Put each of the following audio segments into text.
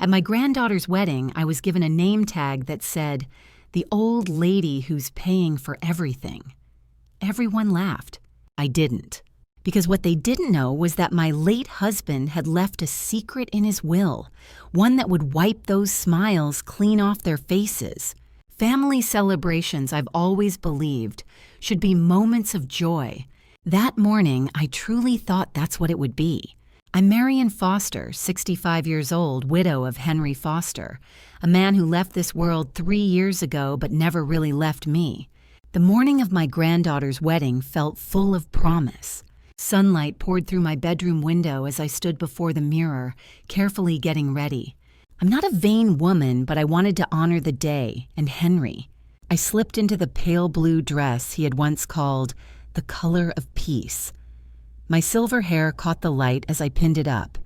At my granddaughter's wedding, I was given a name tag that said, "The old lady who's paying for everything." Everyone laughed. I didn't. Because what they didn't know was that my late husband had left a secret in his will, one that would wipe those smiles clean off their faces. Family celebrations, I've always believed, should be moments of joy. That morning, I truly thought that's what it would be. I'm Marian Foster, 65 years old, widow of Henry Foster, a man who left this world 3 years ago but never really left me. The morning of my granddaughter's wedding felt full of promise. Sunlight poured through my bedroom window as I stood before the mirror, carefully getting ready. I'm not a vain woman, but I wanted to honor the day and Henry. I slipped into the pale blue dress he had once called the color of peace. My silver hair caught the light as I pinned it up.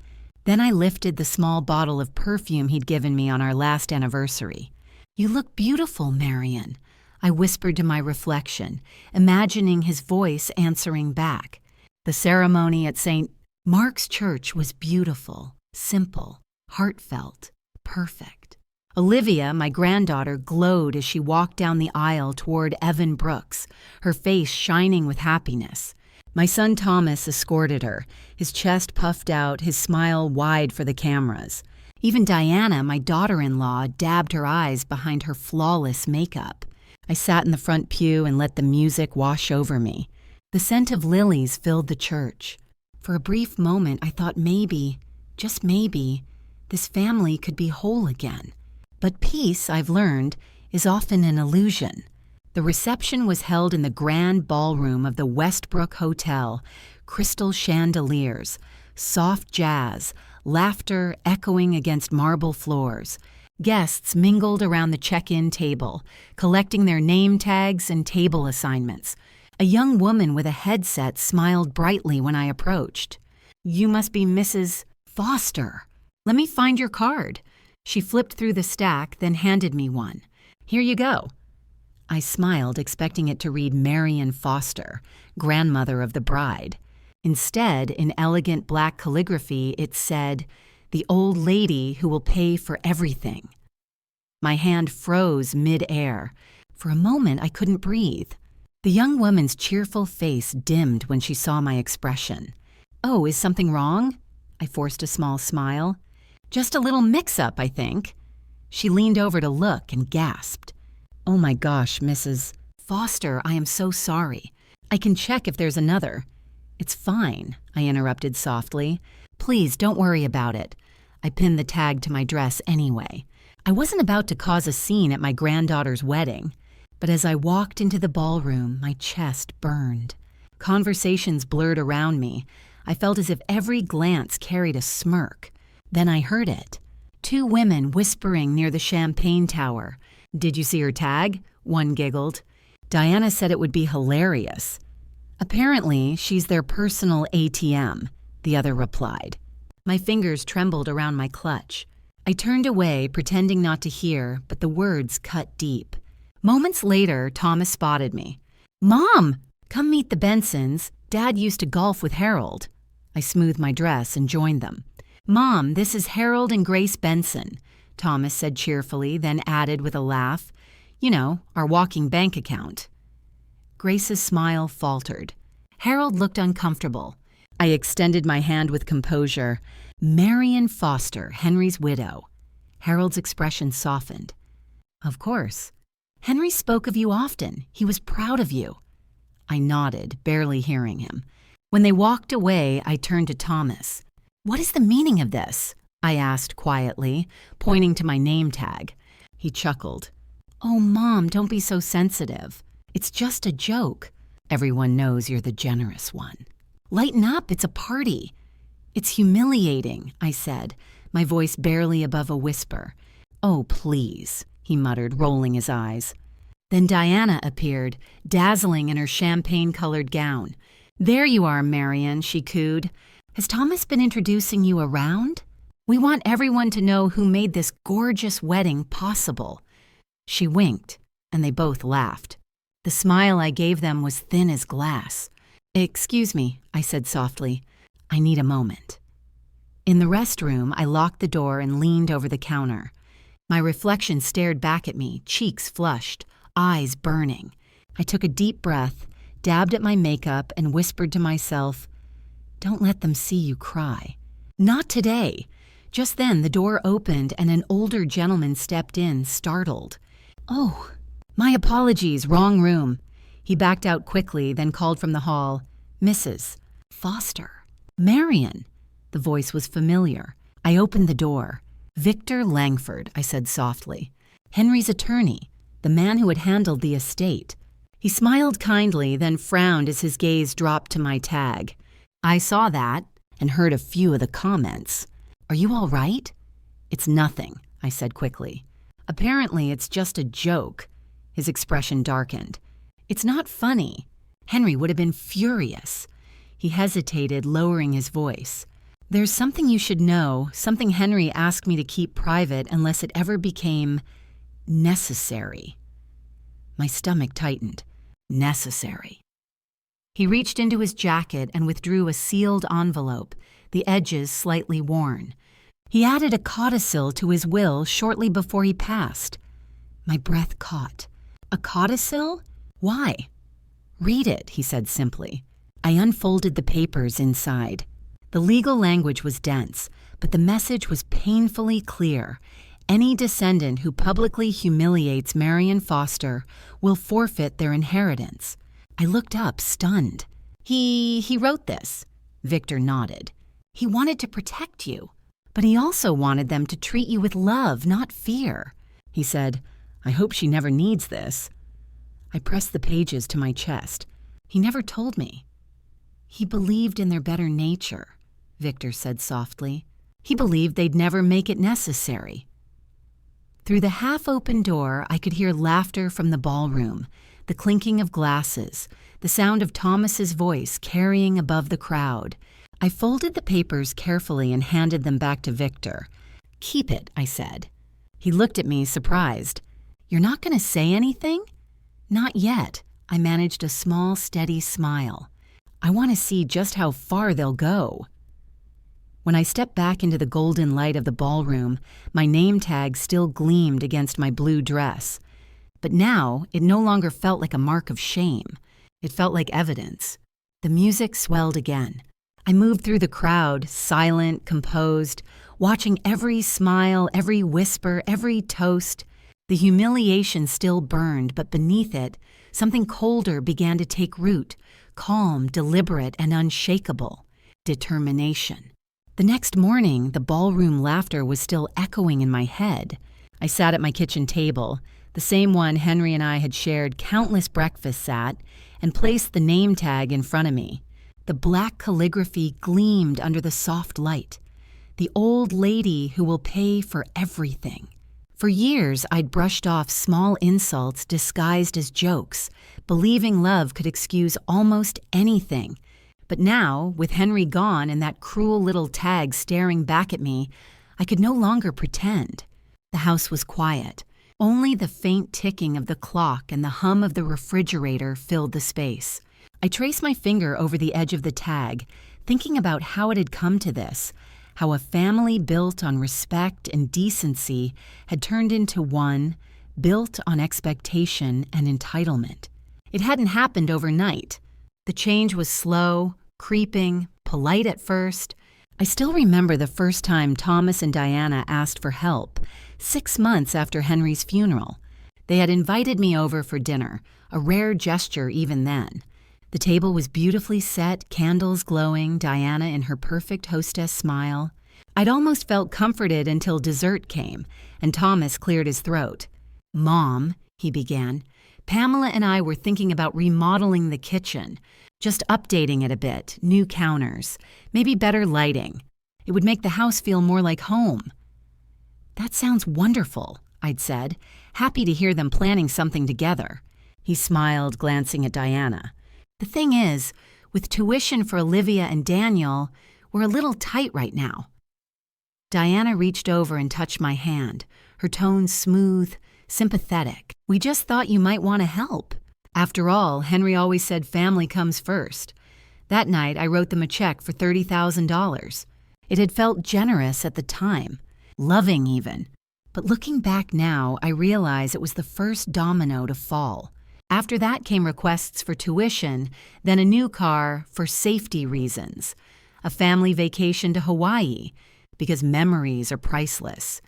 Then I lifted the small bottle of perfume he'd given me on our last anniversary. "You look beautiful, Marian," I whispered to my reflection, imagining his voice answering back. The ceremony at St. Mark's Church was beautiful, simple, heartfelt, perfect. Olivia, my granddaughter, glowed as she walked down the aisle toward Evan Brooks, her face shining with happiness. My son Thomas escorted her, his chest puffed out, his smile wide for the cameras. Even Diana, my daughter-in-law, dabbed her eyes behind her flawless makeup. I sat in the front pew and let the music wash over me. The scent of lilies filled the church. For a brief moment, I thought maybe, just maybe, this family could be whole again. But peace, I've learned, is often an illusion. The reception was held in the grand ballroom of the Westbrook Hotel, crystal chandeliers, soft jazz, laughter echoing against marble floors. Guests mingled around the check-in table, collecting their name tags and table assignments. A young woman with a headset smiled brightly when I approached. "You must be Mrs. Foster. Let me find your card." She flipped through the stack, then handed me one. "Here you go." I smiled, expecting it to read Marian Foster, grandmother of the bride. Instead, in elegant black calligraphy, it said, "The old lady who will pay for everything." My hand froze mid-air. For a moment, I couldn't breathe. The young woman's cheerful face dimmed when she saw my expression. "Oh, is something wrong?" I forced a small smile. "Just a little mix-up, I think." She leaned over to look and gasped. "Oh my gosh, Mrs. Foster, I am so sorry. I can check if there's another." "It's fine," I interrupted softly. "Please don't worry about it." I pinned the tag to my dress anyway. I wasn't about to cause a scene at my granddaughter's wedding. But as I walked into the ballroom, my chest burned. Conversations blurred around me. I felt as if every glance carried a smirk. Then I heard it. 2 women whispering near the champagne tower. "Did you see her tag?" One giggled. "Diana said it would be hilarious." "Apparently, she's their personal ATM," the other replied. My fingers trembled around my clutch. I turned away, pretending not to hear, but the words cut deep. Moments later, Thomas spotted me. "Mom, come meet the Bensons. Dad used to golf with Harold." I smoothed my dress and joined them. "Mom, this is Harold and Grace Benson," Thomas said cheerfully, then added with a laugh, "You know, our walking bank account." Grace's smile faltered. Harold looked uncomfortable. I extended my hand with composure. "Marian Foster, Henry's widow." Harold's expression softened. "Of course. Henry spoke of you often. He was proud of you." I nodded, barely hearing him. When they walked away, I turned to Thomas. "What is the meaning of this?" I asked quietly, pointing to my name tag. He chuckled. "Oh, Mom, don't be so sensitive. It's just a joke. Everyone knows you're the generous one. Lighten up, it's a party." "It's humiliating," I said, my voice barely above a whisper. "Oh, please," he muttered, rolling his eyes. Then Diana appeared, dazzling in her champagne-colored gown. "There you are, Marian," she cooed. "Has Thomas been introducing you around? We want everyone to know who made this gorgeous wedding possible." She winked, and they both laughed. The smile I gave them was thin as glass. "Excuse me," I said softly. "I need a moment." In the restroom, I locked the door and leaned over the counter. My reflection stared back at me, cheeks flushed, eyes burning. I took a deep breath, dabbed at my makeup, and whispered to myself, "Don't let them see you cry." Not today. Just then, the door opened and an older gentleman stepped in, startled. "Oh, my apologies, wrong room." He backed out quickly, then called from the hall, "Mrs. Foster." "Marian." The voice was familiar. I opened the door. "Victor Langford," I said softly. "Henry's attorney, the man who had handled the estate." He smiled kindly, then frowned as his gaze dropped to my tag. "I saw that and heard a few of the comments. Are you all right?" "It's nothing," I said quickly. "Apparently it's just a joke." His expression darkened. "It's not funny. Henry would have been furious." He hesitated, lowering his voice. "There's something you should know, something Henry asked me to keep private unless it ever became necessary." My stomach tightened. Necessary. He reached into his jacket and withdrew a sealed envelope, the edges slightly worn. He added a codicil to his will shortly before he passed. My breath caught. "A codicil? Why?" "Read it," he said simply. I unfolded the papers inside. The legal language was dense, but the message was painfully clear. Any descendant who publicly humiliates Marian Foster will forfeit their inheritance. I looked up, stunned. He wrote this." Victor nodded. "He wanted to protect you, but he also wanted them to treat you with love, not fear." He said, "I hope she never needs this." I pressed the pages to my chest. He never told me. "He believed in their better nature," Victor said softly. "He believed they'd never make it necessary." Through the half-open door, I could hear laughter from the ballroom, the clinking of glasses, the sound of Thomas's voice carrying above the crowd. I folded the papers carefully and handed them back to Victor. "Keep it," I said. He looked at me, surprised. "You're not going to say anything?" "Not yet." I managed a small, steady smile. "I want to see just how far they'll go." When I stepped back into the golden light of the ballroom, my name tag still gleamed against my blue dress. But now, it no longer felt like a mark of shame. It felt like evidence. The music swelled again. I moved through the crowd, silent, composed, watching every smile, every whisper, every toast. The humiliation still burned, but beneath it, something colder began to take root, calm, deliberate, and unshakable. Determination. The next morning, the ballroom laughter was still echoing in my head. I sat at my kitchen table, the same one Henry and I had shared countless breakfasts at, and placed the name tag in front of me. The black calligraphy gleamed under the soft light. "The old lady who will pay for everything." For years, I'd brushed off small insults disguised as jokes, believing love could excuse almost anything. But now, with Henry gone and that cruel little tag staring back at me, I could no longer pretend. The house was quiet. Only the faint ticking of the clock and the hum of the refrigerator filled the space. I traced my finger over the edge of the tag, thinking about how it had come to this, how a family built on respect and decency had turned into one built on expectation and entitlement. It hadn't happened overnight. The change was slow, creeping, polite at first. I still remember the first time Thomas and Diana asked for help, 6 months after Henry's funeral. They had invited me over for dinner, a rare gesture even then. The table was beautifully set, candles glowing, Diana in her perfect hostess smile. I'd almost felt comforted until dessert came, and Thomas cleared his throat. "Mom," he began, "Pamela and I were thinking about remodeling the kitchen, just updating it a bit, new counters, maybe better lighting. It would make the house feel more like home." "That sounds wonderful," I'd said, happy to hear them planning something together. He smiled, glancing at Diana. "The thing is, with tuition for Olivia and Daniel, we're a little tight right now." Diana reached over and touched my hand, her tone smooth, sympathetic. "We just thought you might want to help. After all, Henry always said family comes first." That night, I wrote them a check for $30,000. It had felt generous at the time, loving even. But looking back now, I realize it was the first domino to fall. After that came requests for tuition, then a new car for safety reasons, a family vacation to Hawaii, because memories are priceless.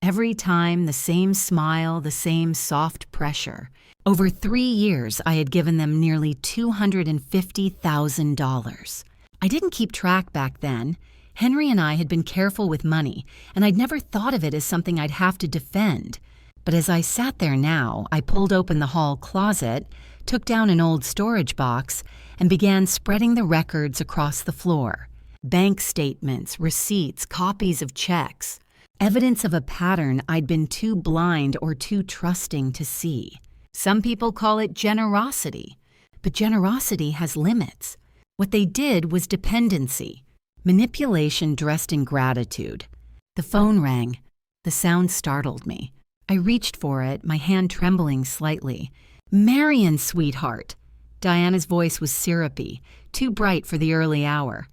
Every time, the same smile, the same soft pressure. Over 3 years, I had given them nearly $250,000. I didn't keep track back then. Henry and I had been careful with money, and I'd never thought of it as something I'd have to defend. But as I sat there now, I pulled open the hall closet, took down an old storage box, and began spreading the records across the floor. Bank statements, receipts, copies of checks. Evidence of a pattern I'd been too blind or too trusting to see. Some people call it generosity, but generosity has limits. What they did was dependency, manipulation dressed in gratitude. The phone rang. The sound startled me. I reached for it, my hand trembling slightly. "Marian, sweetheart." Diana's voice was syrupy, too bright for the early hour.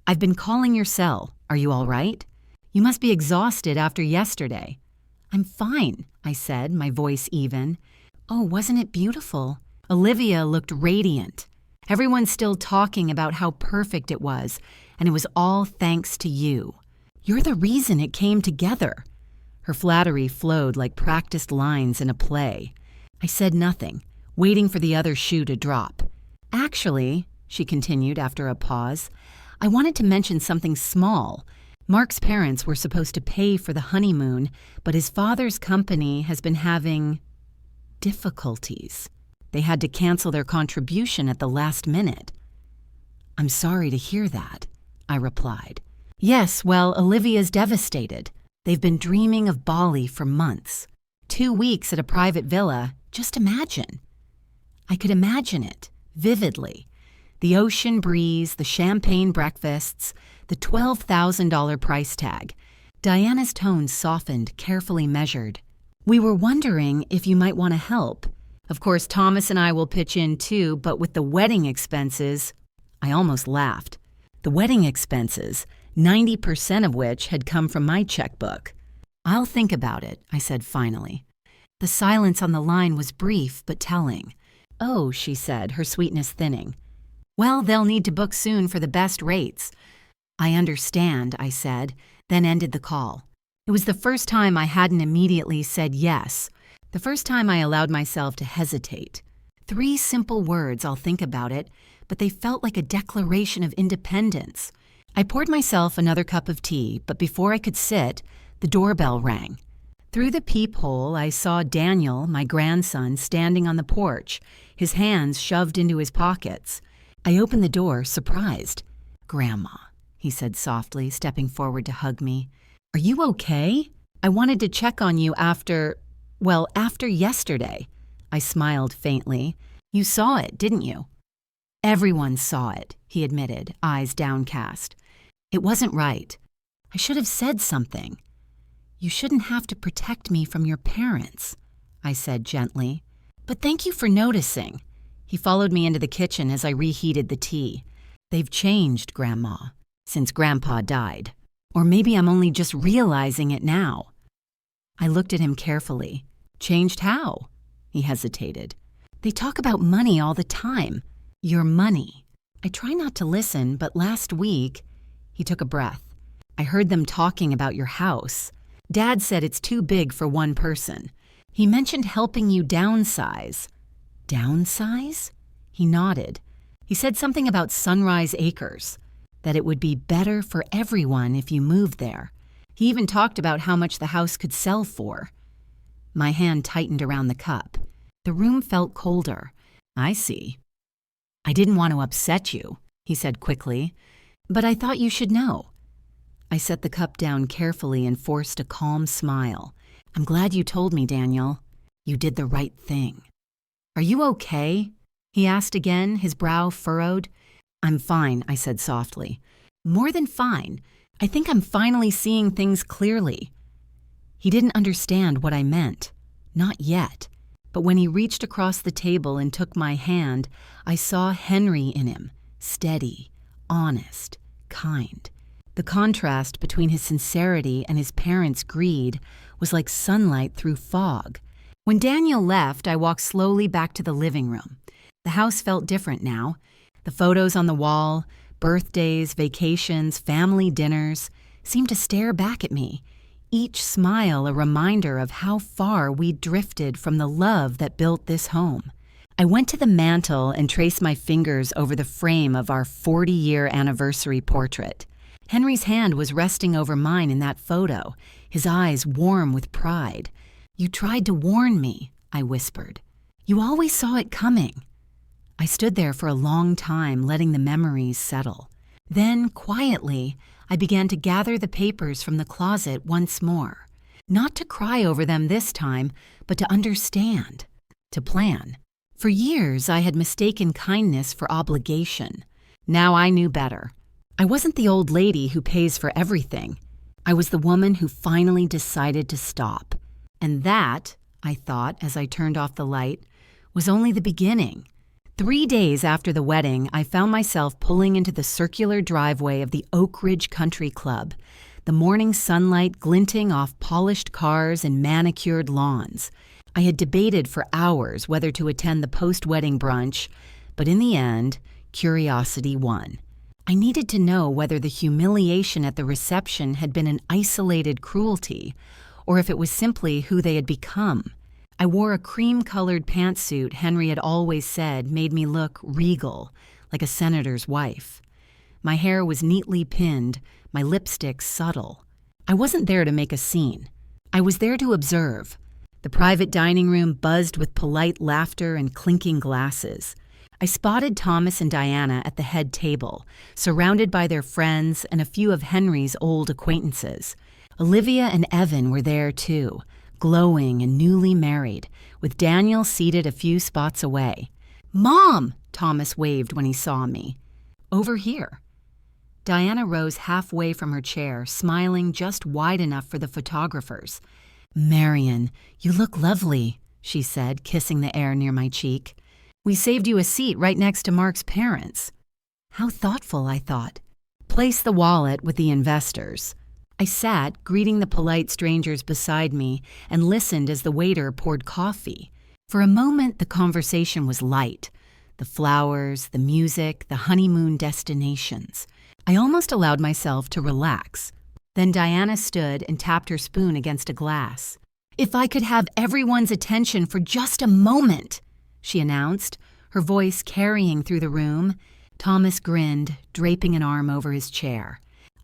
"I've been calling your cell. Are you all right? You must be exhausted after yesterday." "I'm fine," I said, my voice even. "Oh, wasn't it beautiful?" Olivia looked radiant. "Everyone's still talking about how perfect it was, and it was all thanks to you. You're the reason it came together." Her flattery flowed like practiced lines in a play. I said nothing, waiting for the other shoe to drop. "Actually," she continued after a pause, "I wanted to mention something small. Mark's parents were supposed to pay for the honeymoon, but his father's company has been having difficulties. They had to cancel their contribution at the last minute." "I'm sorry to hear that," I replied. "Yes, well, Olivia's devastated. They've been dreaming of Bali for months. 2 weeks at a private villa, just imagine." I could imagine it, vividly. The ocean breeze, the champagne breakfasts, the $12,000 price tag. Diana's tone softened, carefully measured. "We were wondering if you might want to help. Of course, Thomas and I will pitch in too, but with the wedding expenses..." I almost laughed. The wedding expenses, 90% of which had come from my checkbook. "I'll think about it," I said finally. The silence on the line was brief but telling. "Oh," she said, her sweetness thinning. "Well, they'll need to book soon for the best rates." "I understand," I said, then ended the call. It was the first time I hadn't immediately said yes, the first time I allowed myself to hesitate. 3 simple words, "I'll think about it," but they felt like a declaration of independence. I poured myself another cup of tea, but before I could sit, the doorbell rang. Through the peephole, I saw Daniel, my grandson, standing on the porch, his hands shoved into his pockets. I opened the door, surprised. "Grandma," he said softly, stepping forward to hug me. "Are you okay? I wanted to check on you after yesterday." I smiled faintly. "You saw it, didn't you?" "Everyone saw it," he admitted, eyes downcast. "It wasn't right. I should have said something." "You shouldn't have to protect me from your parents," I said gently. "But thank you for noticing." He followed me into the kitchen as I reheated the tea. "They've changed, Grandma, since Grandpa died. Or maybe I'm only just realizing it now." I looked at him carefully. "Changed how?" He hesitated. "They talk about money all the time. Your money." I try not to listen, but last week, he took a breath. "I heard them talking about your house. Dad said it's too big for one person. He mentioned helping you downsize." "Downsize?" He nodded. He said something about Sunrise Acres, that it would be better for everyone if you moved there. He even talked about how much the house could sell for. My hand tightened around the cup. The room felt colder. "I see." "I didn't want to upset you," he said quickly, "but I thought you should know." I set the cup down carefully and forced a calm smile. "I'm glad you told me, Daniel. You did the right thing." "Are you okay?" he asked again, his brow furrowed. "I'm fine," I said softly. "More than fine. I think I'm finally seeing things clearly." He didn't understand what I meant. Not yet. But when he reached across the table and took my hand, I saw Henry in him, steady, honest, kind. The contrast between his sincerity and his parents' greed was like sunlight through fog. When Daniel left, I walked slowly back to the living room. The house felt different now. The photos on the wall, birthdays, vacations, family dinners, seemed to stare back at me, each smile a reminder of how far we'd drifted from the love that built this home. I went to the mantel and traced my fingers over the frame of our 40-year anniversary portrait. Henry's hand was resting over mine in that photo, his eyes warm with pride. "You tried to warn me," I whispered. "You always saw it coming." I stood there for a long time, letting the memories settle. Then, quietly, I began to gather the papers from the closet once more. Not to cry over them this time, but to understand, to plan. For years, I had mistaken kindness for obligation. Now I knew better. I wasn't the old lady who pays for everything. I was the woman who finally decided to stop. And that, I thought as I turned off the light, was only the beginning. 3 days after the wedding, I found myself pulling into the circular driveway of the Oak Ridge Country Club, the morning sunlight glinting off polished cars and manicured lawns. I had debated for hours whether to attend the post-wedding brunch, but in the end, curiosity won. I needed to know whether the humiliation at the reception had been an isolated cruelty, or if it was simply who they had become. I wore a cream-colored pantsuit Henry had always said made me look regal, like a senator's wife. My hair was neatly pinned, my lipstick subtle. I wasn't there to make a scene. I was there to observe. The private dining room buzzed with polite laughter and clinking glasses. I spotted Thomas and Diana at the head table, surrounded by their friends and a few of Henry's old acquaintances. Olivia and Evan were there too, glowing and newly married, with Daniel seated a few spots away. "Mom!" Thomas waved when he saw me. "Over here." Diana rose halfway from her chair, smiling just wide enough for the photographers. "Marian, you look lovely," she said, kissing the air near my cheek. "We saved you a seat right next to Mark's parents." How thoughtful, I thought. "Place the wallet with the investors." I sat, greeting the polite strangers beside me, and listened as the waiter poured coffee. For a moment, the conversation was light. The flowers, the music, the honeymoon destinations. I almost allowed myself to relax. Then Diana stood and tapped her spoon against a glass. "If I could have everyone's attention for just a moment," she announced, her voice carrying through the room. Thomas grinned, draping an arm over his chair.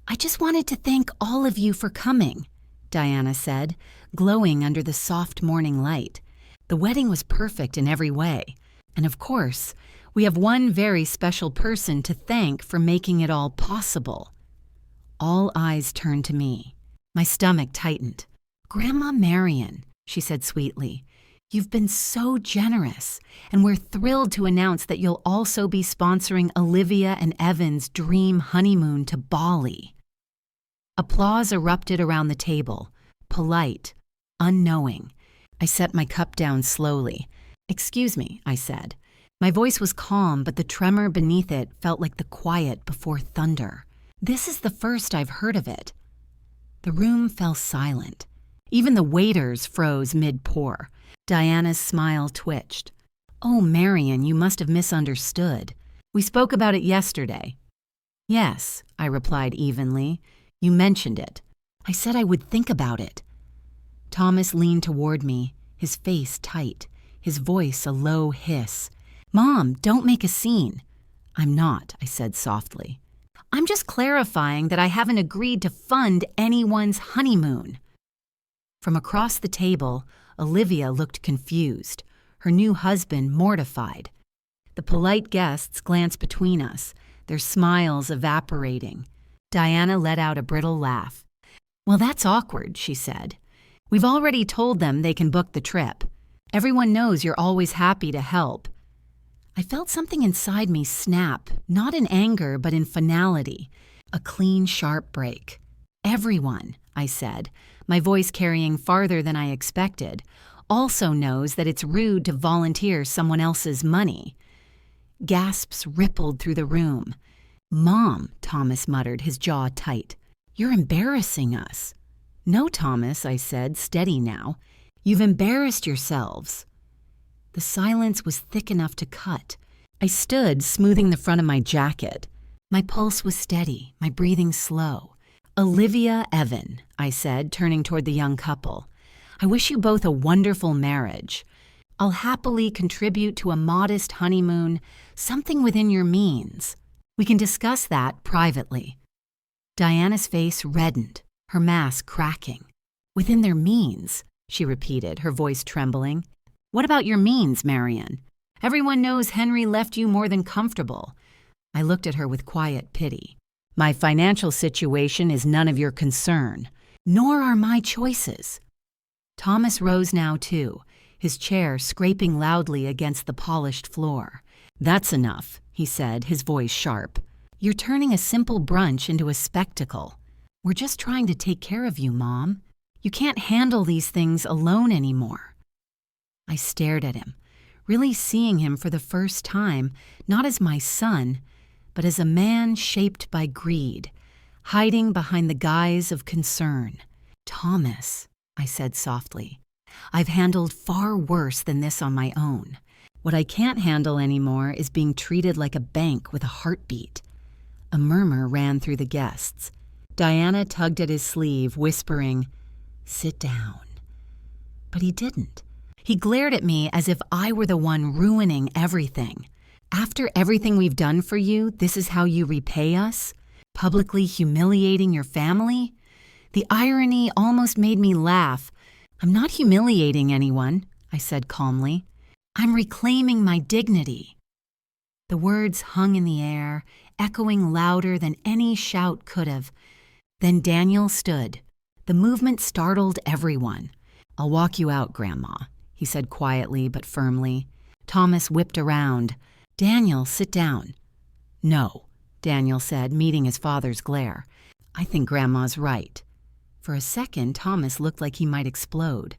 "I just wanted to thank all of you for coming," Diana said, glowing under the soft morning light. The wedding was perfect in every way. And of course, we have one very special person to thank for making it all possible. All eyes turned to me. My stomach tightened. "Grandma Marian," she said sweetly, "you've been so generous, and we're thrilled to announce that you'll also be sponsoring Olivia and Evan's dream honeymoon to Bali." Applause erupted around the table, polite, unknowing. I set my cup down slowly. "Excuse me," I said. My voice was calm, but the tremor beneath it felt like the quiet before thunder. "This is the first I've heard of it." The room fell silent. Even the waiters froze mid-pour. Diana's smile twitched. "Oh, Marian, you must have misunderstood. We spoke about it yesterday." "Yes," I replied evenly. "You mentioned it. I said I would think about it." Thomas leaned toward me, his face tight, his voice a low hiss. "Mom, don't make a scene." "I'm not," I said softly. "I'm just clarifying that I haven't agreed to fund anyone's honeymoon." From across the table, Olivia looked confused, her new husband mortified. The polite guests glanced between us, their smiles evaporating. Diana let out a brittle laugh. "Well, that's awkward," she said. "We've already told them they can book the trip. Everyone knows you're always happy to help." I felt something inside me snap, not in anger, but in finality. A clean, sharp break. "Everyone," I said, my voice carrying farther than I expected, "also knows that it's rude to volunteer someone else's money." Gasps rippled through the room. "Mom," Thomas muttered, his jaw tight. "You're embarrassing us." "No, Thomas," I said, steady now. "You've embarrassed yourselves." The silence was thick enough to cut. I stood, smoothing the front of my jacket. My pulse was steady, my breathing slow. "Olivia, Evan," I said, turning toward the young couple. "I wish you both a wonderful marriage. I'll happily contribute to a modest honeymoon, something within your means. We can discuss that privately." Diana's face reddened, her mask cracking. "Within their means," she repeated, her voice trembling. "What about your means, Marian? Everyone knows Henry left you more than comfortable." I looked at her with quiet pity. "My financial situation is none of your concern, nor are my choices." Thomas rose now, too, his chair scraping loudly against the polished floor. "That's enough," he said, his voice sharp. "You're turning a simple brunch into a spectacle. We're just trying to take care of you, Mom. You can't handle these things alone anymore." I stared at him, really seeing him for the first time, not as my son, but as a man shaped by greed, hiding behind the guise of concern. "Thomas," I said softly, "I've handled far worse than this on my own. What I can't handle anymore is being treated like a bank with a heartbeat." A murmur ran through the guests. Diana tugged at his sleeve, whispering, "Sit down." But he didn't. He glared at me as if I were the one ruining everything. "After everything we've done for you, this is how you repay us? Publicly humiliating your family?" The irony almost made me laugh. "I'm not humiliating anyone," I said calmly. "I'm reclaiming my dignity." The words hung in the air, echoing louder than any shout could have. Then Daniel stood. The movement startled everyone. "I'll walk you out, Grandma," he said quietly but firmly. Thomas whipped around. "Daniel, sit down." "No," Daniel said, meeting his father's glare. "I think Grandma's right." For a second, Thomas looked like he might explode.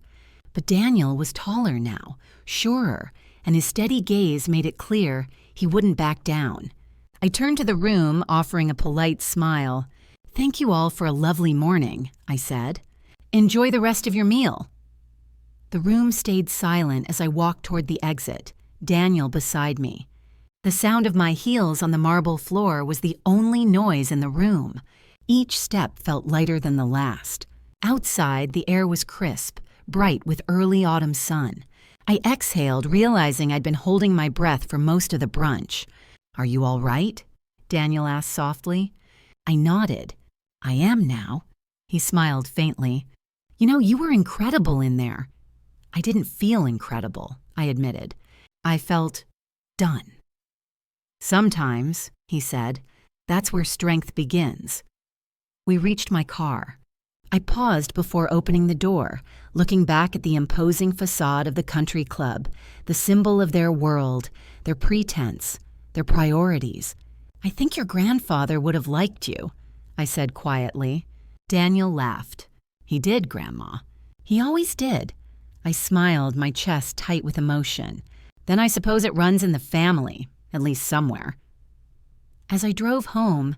But Daniel was taller now, surer, and his steady gaze made it clear he wouldn't back down. I turned to the room, offering a polite smile. "Thank you all for a lovely morning," I said. "Enjoy the rest of your meal." The room stayed silent as I walked toward the exit, Daniel beside me. The sound of my heels on the marble floor was the only noise in the room. Each step felt lighter than the last. Outside, the air was crisp, bright with early autumn sun. I exhaled, realizing I'd been holding my breath for most of the brunch. "Are you all right?" Daniel asked softly. I nodded. "I am now." He smiled faintly. "You know, you were incredible in there." I didn't feel incredible, I admitted. I felt done. "Sometimes," he said, "that's where strength begins." We reached my car. I paused before opening the door, looking back at the imposing facade of the country club, the symbol of their world, their pretense, their priorities. "I think your grandfather would have liked you," I said quietly. Daniel laughed. "He did, Grandma. He always did." I smiled, my chest tight with emotion. "Then I suppose it runs in the family, at least somewhere." As I drove home,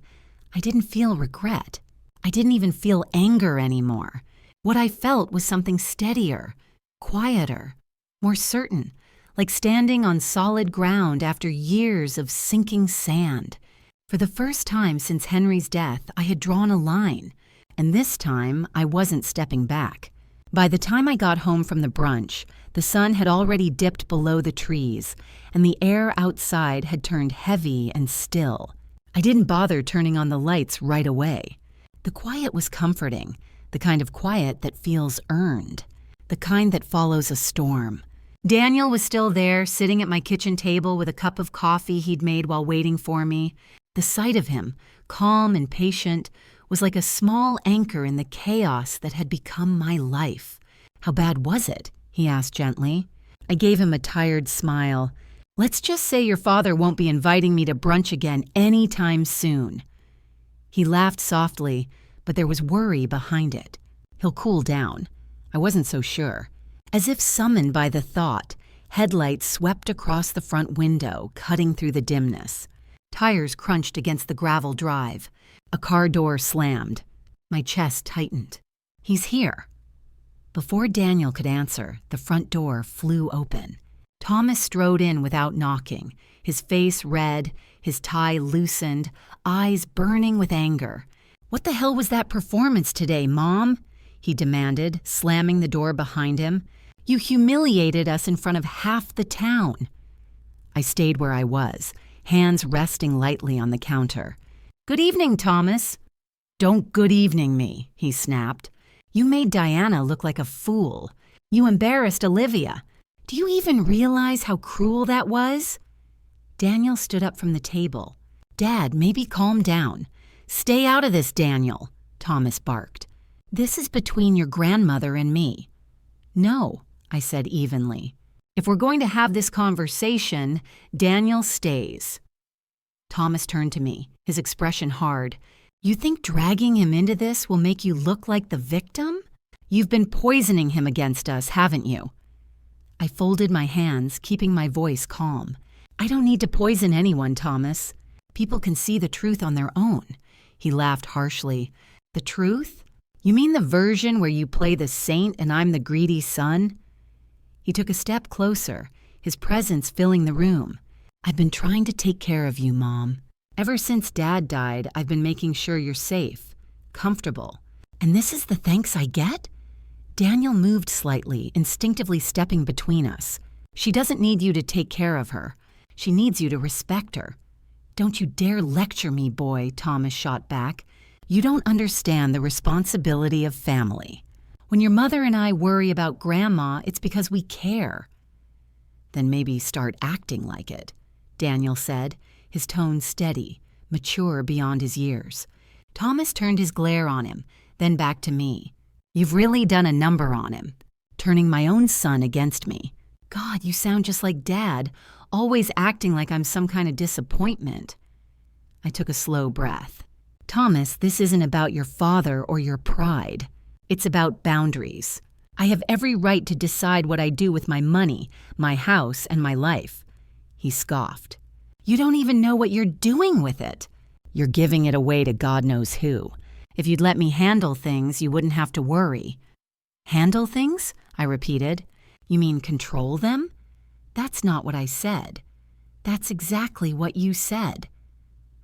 I didn't feel regret. I didn't even feel anger anymore. What I felt was something steadier, quieter, more certain, like standing on solid ground after years of sinking sand. For the first time since Henry's death, I had drawn a line, and this time I wasn't stepping back. By the time I got home from the brunch, the sun had already dipped below the trees, and the air outside had turned heavy and still. I didn't bother turning on the lights right away. The quiet was comforting, the kind of quiet that feels earned, the kind that follows a storm. Daniel was still there, sitting at my kitchen table with a cup of coffee he'd made while waiting for me. The sight of him, calm and patient, was like a small anchor in the chaos that had become my life. "How bad was it?" he asked gently. I gave him a tired smile. "Let's just say your father won't be inviting me to brunch again anytime soon." He laughed softly, but there was worry behind it. "He'll cool down." I wasn't so sure. As if summoned by the thought, headlights swept across the front window, cutting through the dimness. Tires crunched against the gravel drive. A car door slammed. My chest tightened. He's here. Before Daniel could answer, the front door flew open. Thomas strode in without knocking, his face red, his tie loosened, eyes burning with anger. "What the hell was that performance today, Mom?" he demanded, slamming the door behind him. "You humiliated us in front of half the town." I stayed where I was, hands resting lightly on the counter. "Good evening, Thomas." "Don't good evening me," he snapped. "You made Diana look like a fool. You embarrassed Olivia. Do you even realize how cruel that was?" Daniel stood up from the table. "Dad, maybe calm down." "Stay out of this, Daniel," Thomas barked. "This is between your grandmother and me." "No," I said evenly. "If we're going to have this conversation, Daniel stays." Thomas turned to me, his expression hard. "You think dragging him into this will make you look like the victim? You've been poisoning him against us, haven't you?" I folded my hands, keeping my voice calm. "I don't need to poison anyone, Thomas. People can see the truth on their own." He laughed harshly. "The truth? You mean the version where you play the saint and I'm the greedy son?" He took a step closer, his presence filling the room. "I've been trying to take care of you, Mom. Ever since Dad died, I've been making sure you're safe, comfortable. And this is the thanks I get?" Daniel moved slightly, instinctively stepping between us. "She doesn't need you to take care of her. She needs you to respect her." "Don't you dare lecture me, boy," Thomas shot back. "You don't understand the responsibility of family. When your mother and I worry about Grandma, it's because we care." "Then maybe start acting like it," Daniel said, his tone steady, mature beyond his years. Thomas turned his glare on him, then back to me. "You've really done a number on him, turning my own son against me. God, you sound just like Dad, always acting like I'm some kind of disappointment." I took a slow breath. "Thomas, this isn't about your father or your pride. It's about boundaries. I have every right to decide what I do with my money, my house, and my life." He scoffed. "You don't even know what you're doing with it. You're giving it away to God knows who. If you'd let me handle things, you wouldn't have to worry." "Handle things?" I repeated. "You mean control them?" "That's not what I said." "That's exactly what you said."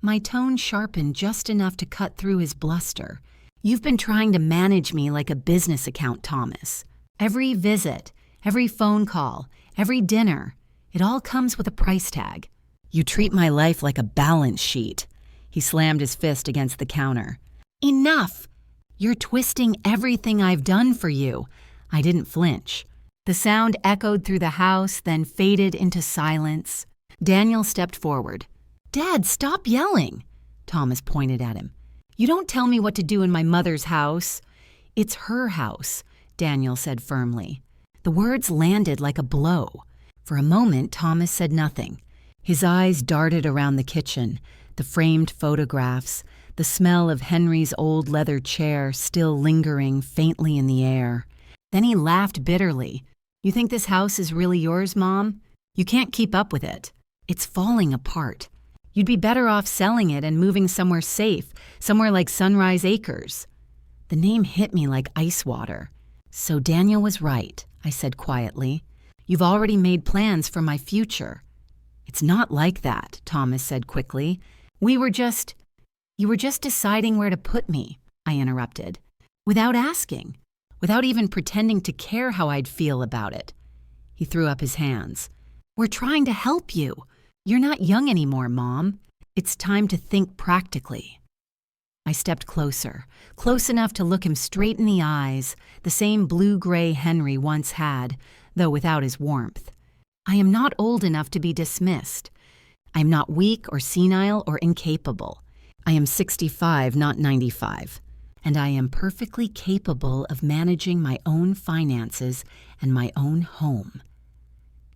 My tone sharpened just enough to cut through his bluster. "You've been trying to manage me like a business account, Thomas. Every visit, every phone call, every dinner, it all comes with a price tag. You treat my life like a balance sheet." He slammed his fist against the counter. "Enough! You're twisting everything I've done for you." I didn't flinch. The sound echoed through the house, then faded into silence. Daniel stepped forward. "Dad, stop yelling!" Thomas pointed at him. "You don't tell me what to do in my mother's house." "It's her house," Daniel said firmly. The words landed like a blow. For a moment, Thomas said nothing. His eyes darted around the kitchen, the framed photographs, the smell of Henry's old leather chair still lingering faintly in the air. Then he laughed bitterly. "You think this house is really yours, Mom? You can't keep up with it. It's falling apart. You'd be better off selling it and moving somewhere safe, somewhere like Sunrise Acres." The name hit me like ice water. "So Daniel was right," I said quietly. "You've already made plans for my future." "It's not like that," Thomas said quickly. You were just deciding where to put me," I interrupted. "Without asking. Without even pretending to care how I'd feel about it." He threw up his hands. "We're trying to help you. You're not young anymore, Mom. It's time to think practically." I stepped closer, close enough to look him straight in the eyes, the same blue-gray Henry once had, though without his warmth. "I am not old enough to be dismissed. I am not weak or senile or incapable. I am 65, not 95. And I am perfectly capable of managing my own finances and my own home."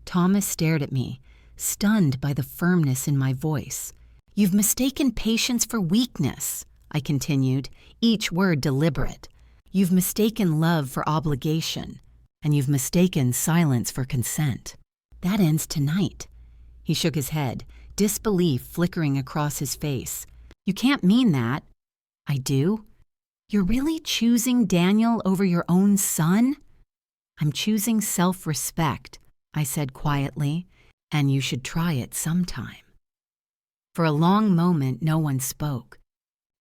Thomas stared at me, stunned by the firmness in my voice. "You've mistaken patience for weakness," I continued, each word deliberate. "You've mistaken love for obligation, and you've mistaken silence for consent. That ends tonight." He shook his head, disbelief flickering across his face. "You can't mean that." "I do. You're really choosing Daniel over your own son? I'm choosing self-respect, I said quietly, and you should try it sometime. For a long moment, no one spoke.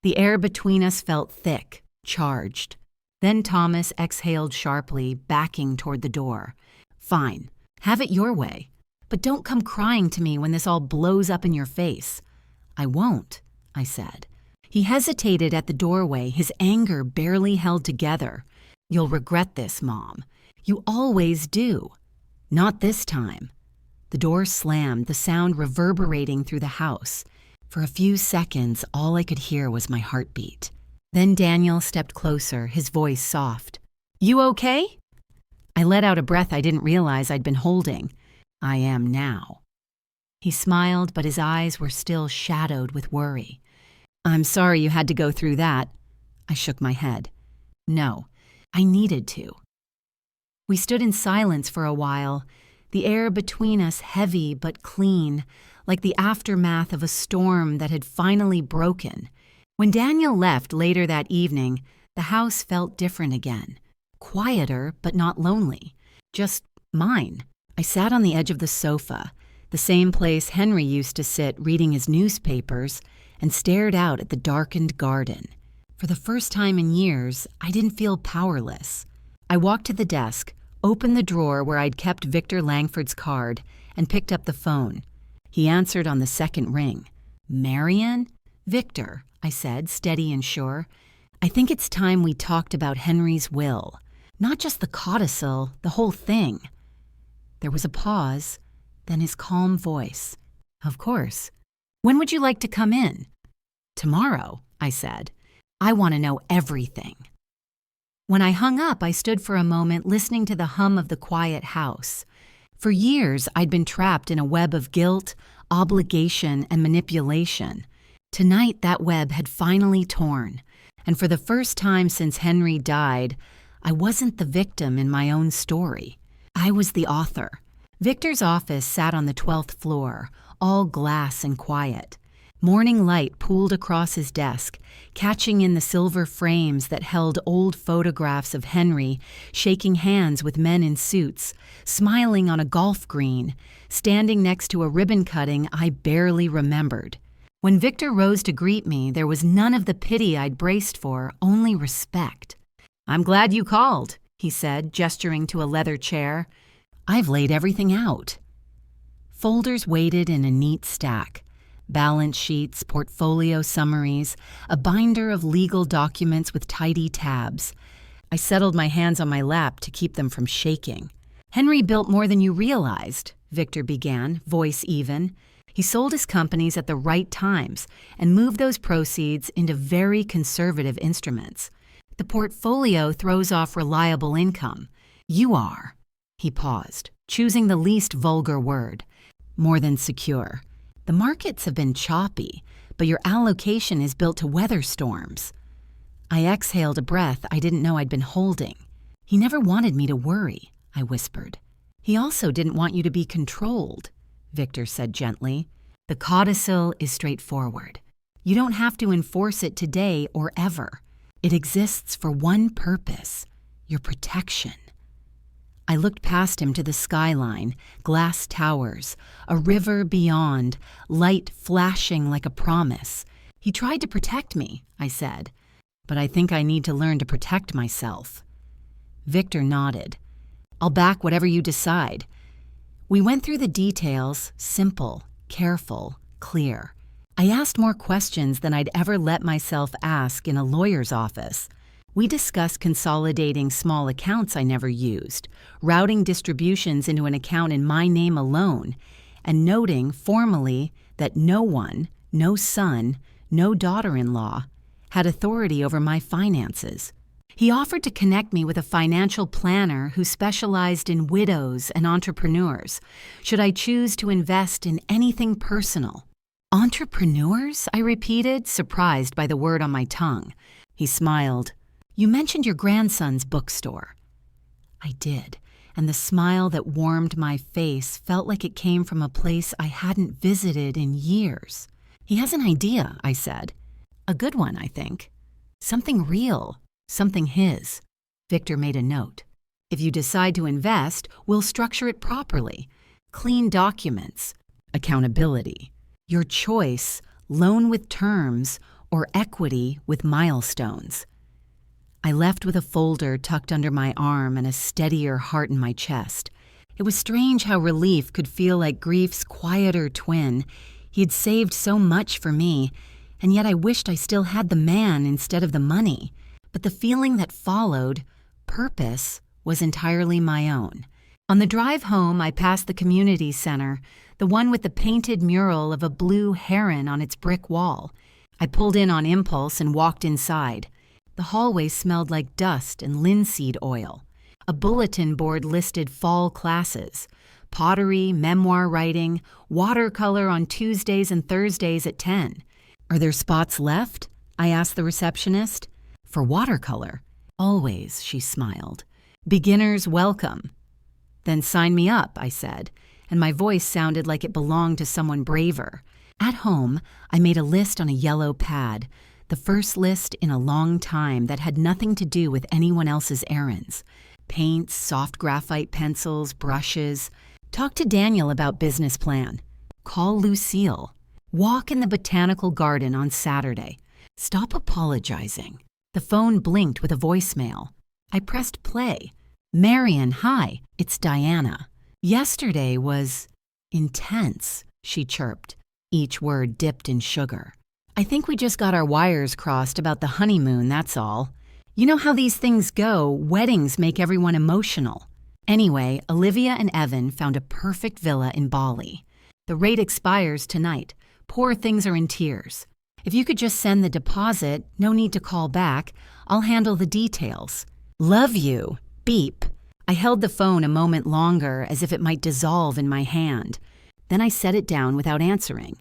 The air between us felt thick, charged. Then Thomas exhaled sharply, backing toward the door. Fine, have it your way. But don't come crying to me when this all blows up in your face. I won't, I said. He hesitated at the doorway, his anger barely held together. You'll regret this, Mom. You always do. Not this time. The door slammed, the sound reverberating through the house. For a few seconds, all I could hear was my heartbeat. Then Daniel stepped closer, his voice soft. You okay? I let out a breath I didn't realize I'd been holding. I am now. He smiled, but his eyes were still shadowed with worry. I'm sorry you had to go through that. I shook my head. No, I needed to. We stood in silence for a while, the air between us heavy but clean, like the aftermath of a storm that had finally broken. When Daniel left later that evening, the house felt different again. Quieter, but not lonely. Just mine. I sat on the edge of the sofa, the same place Henry used to sit reading his newspapers, and stared out at the darkened garden. For the first time in years, I didn't feel powerless. I walked to the desk, opened the drawer where I'd kept Victor Langford's card, and picked up the phone. He answered on the second ring. Marian? Victor, I said, steady and sure. I think it's time we talked about Henry's will. Not just the codicil, the whole thing. There was a pause, then his calm voice. Of course. When would you like to come in? Tomorrow, I said. I want to know everything. When I hung up, I stood for a moment listening to the hum of the quiet house. For years, I'd been trapped in a web of guilt, obligation, and manipulation. Tonight, that web had finally torn, and for the first time since Henry died, I wasn't the victim in my own story. I was the author. Victor's office sat on the 12th floor, all glass and quiet. Morning light pooled across his desk, catching in the silver frames that held old photographs of Henry shaking hands with men in suits, smiling on a golf green, standing next to a ribbon cutting I barely remembered. When Victor rose to greet me, there was none of the pity I'd braced for, only respect. I'm glad you called, he said, gesturing to a leather chair. I've laid everything out. Folders waited in a neat stack. Balance sheets, portfolio summaries, a binder of legal documents with tidy tabs. I settled my hands on my lap to keep them from shaking. Henry built more than you realized, Victor began, voice even. He sold his companies at the right times and moved those proceeds into very conservative instruments. The portfolio throws off reliable income. You are. He paused, choosing the least vulgar word. More than secure. The markets have been choppy, but your allocation is built to weather storms. I exhaled a breath I didn't know I'd been holding. He never wanted me to worry, I whispered. He also didn't want you to be controlled, Victor said gently. The codicil is straightforward. You don't have to enforce it today or ever. It exists for one purpose, your protection. I looked past him to the skyline, glass towers, a river beyond, light flashing like a promise. He tried to protect me, I said, but I think I need to learn to protect myself. Victor nodded. I'll back whatever you decide. We went through the details, simple, careful, clear. I asked more questions than I'd ever let myself ask in a lawyer's office. We discussed consolidating small accounts I never used, routing distributions into an account in my name alone, and noting formally that no one, no son, no daughter-in-law, had authority over my finances. He offered to connect me with a financial planner who specialized in widows and entrepreneurs, should I choose to invest in anything personal. Entrepreneurs? I repeated, surprised by the word on my tongue. He smiled. You mentioned your grandson's bookstore. I did, and the smile that warmed my face felt like it came from a place I hadn't visited in years. He has an idea, I said. A good one, I think. Something real, something his. Victor made a note. If you decide to invest, we'll structure it properly. Clean documents, accountability. Your choice, loan with terms or equity with milestones. I left with a folder tucked under my arm and a steadier heart in my chest. It was strange how relief could feel like grief's quieter twin. He had saved so much for me, and yet I wished I still had the man instead of the money. But the feeling that followed, purpose, was entirely my own. On the drive home, I passed the community center, the one with the painted mural of a blue heron on its brick wall. I pulled in on impulse and walked inside. The hallway smelled like dust and linseed oil. A bulletin board listed fall classes: pottery, memoir writing, watercolor on Tuesdays and Thursdays at 10. Are there spots left? I asked the receptionist. For watercolor? Always, she smiled. Beginners welcome. Then sign me up, I said, and my voice sounded like it belonged to someone braver. At home, I made a list on a yellow pad, the first list in a long time that had nothing to do with anyone else's errands. Paints, soft graphite pencils, brushes. Talk to Daniel about business plan. Call Lucille. Walk in the botanical garden on Saturday. Stop apologizing. The phone blinked with a voicemail. I pressed play. Marian, hi, it's Diana. Yesterday was intense, she chirped, each word dipped in sugar. I think we just got our wires crossed about the honeymoon, that's all. You know how these things go, weddings make everyone emotional. Anyway, Olivia and Evan found a perfect villa in Bali. The rate expires tonight. Poor things are in tears. If you could just send the deposit, no need to call back, I'll handle the details. Love you. Beep. I held the phone a moment longer as if it might dissolve in my hand. Then I set it down without answering.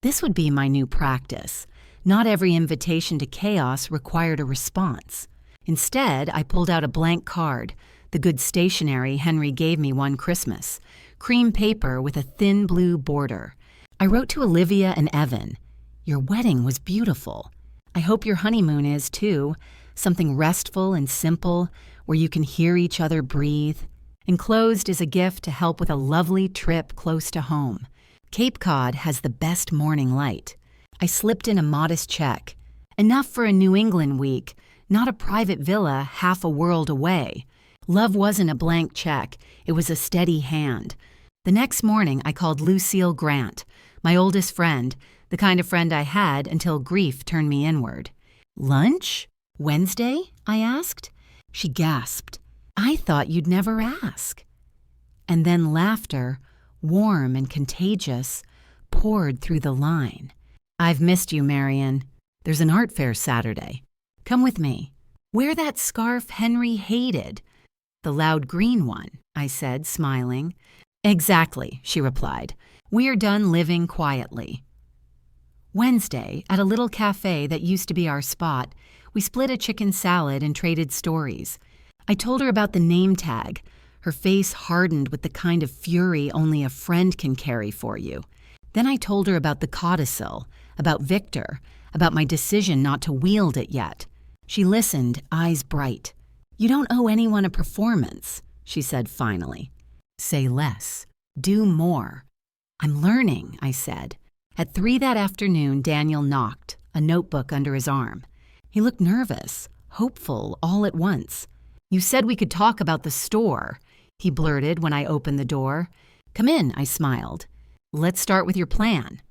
This would be my new practice. Not every invitation to chaos required a response. Instead, I pulled out a blank card, the good stationery Henry gave me one Christmas, cream paper with a thin blue border. I wrote to Olivia and Evan, "Your wedding was beautiful. I hope your honeymoon is too, something restful and simple where you can hear each other breathe. Enclosed is a gift to help with a lovely trip close to home. Cape Cod has the best morning light." I slipped in a modest check. Enough for a New England week, not a private villa half a world away. Love wasn't a blank check, it was a steady hand. The next morning, I called Lucille Grant, my oldest friend, the kind of friend I had until grief turned me inward. "Lunch? Wednesday?" I asked. She gasped. "I thought you'd never ask." And then laughter, warm and contagious, poured through the line. "I've missed you, Marian. There's an art fair Saturday. Come with me. Wear that scarf Henry hated." "The loud green one," I said, smiling. "Exactly," she replied. "We are done living quietly." Wednesday, at a little cafe that used to be our spot, we split a chicken salad and traded stories. I told her about the name tag. Her face hardened with the kind of fury only a friend can carry for you. Then I told her about the codicil, about Victor, about my decision not to wield it yet. She listened, eyes bright. "You don't owe anyone a performance," she said finally. "Say less. Do more." "I'm learning," I said. At 3 that afternoon, Daniel knocked, a notebook under his arm. He looked nervous, hopeful all at once. "You said we could talk about the store," he blurted when I opened the door. "Come in," I smiled. "Let's start with your plan."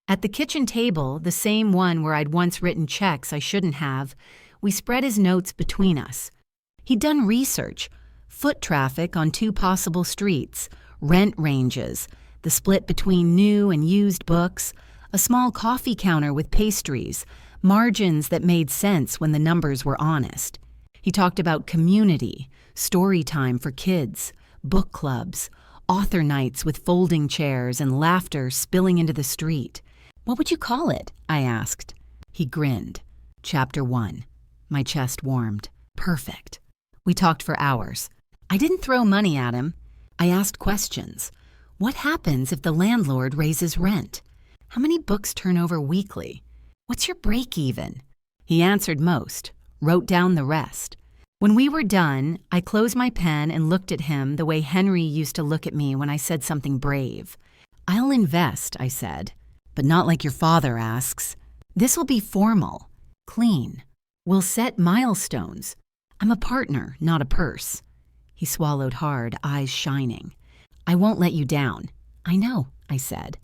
At the kitchen table, the same one where I'd once written checks I shouldn't have, we spread his notes between us. He'd done research, foot traffic on 2 possible streets, rent ranges, the split between new and used books, a small coffee counter with pastries, margins that made sense when the numbers were honest. He talked about community, Storytime for kids, book clubs, author nights with folding chairs and laughter spilling into the street. "What would you call it?" I asked. He grinned. Chapter 1. My chest warmed. Perfect. We talked for hours. I didn't throw money at him. I asked questions. What happens if the landlord raises rent? How many books turn over weekly? What's your break even? He answered most. wrote down the rest. When we were done, I closed my pen and looked at him the way Henry used to look at me when I said something brave. "I'll invest," I said, "but not like your father asks. This will be formal, clean. We'll set milestones. I'm a partner, not a purse." He swallowed hard, eyes shining. "I won't let you down." "I know," I said.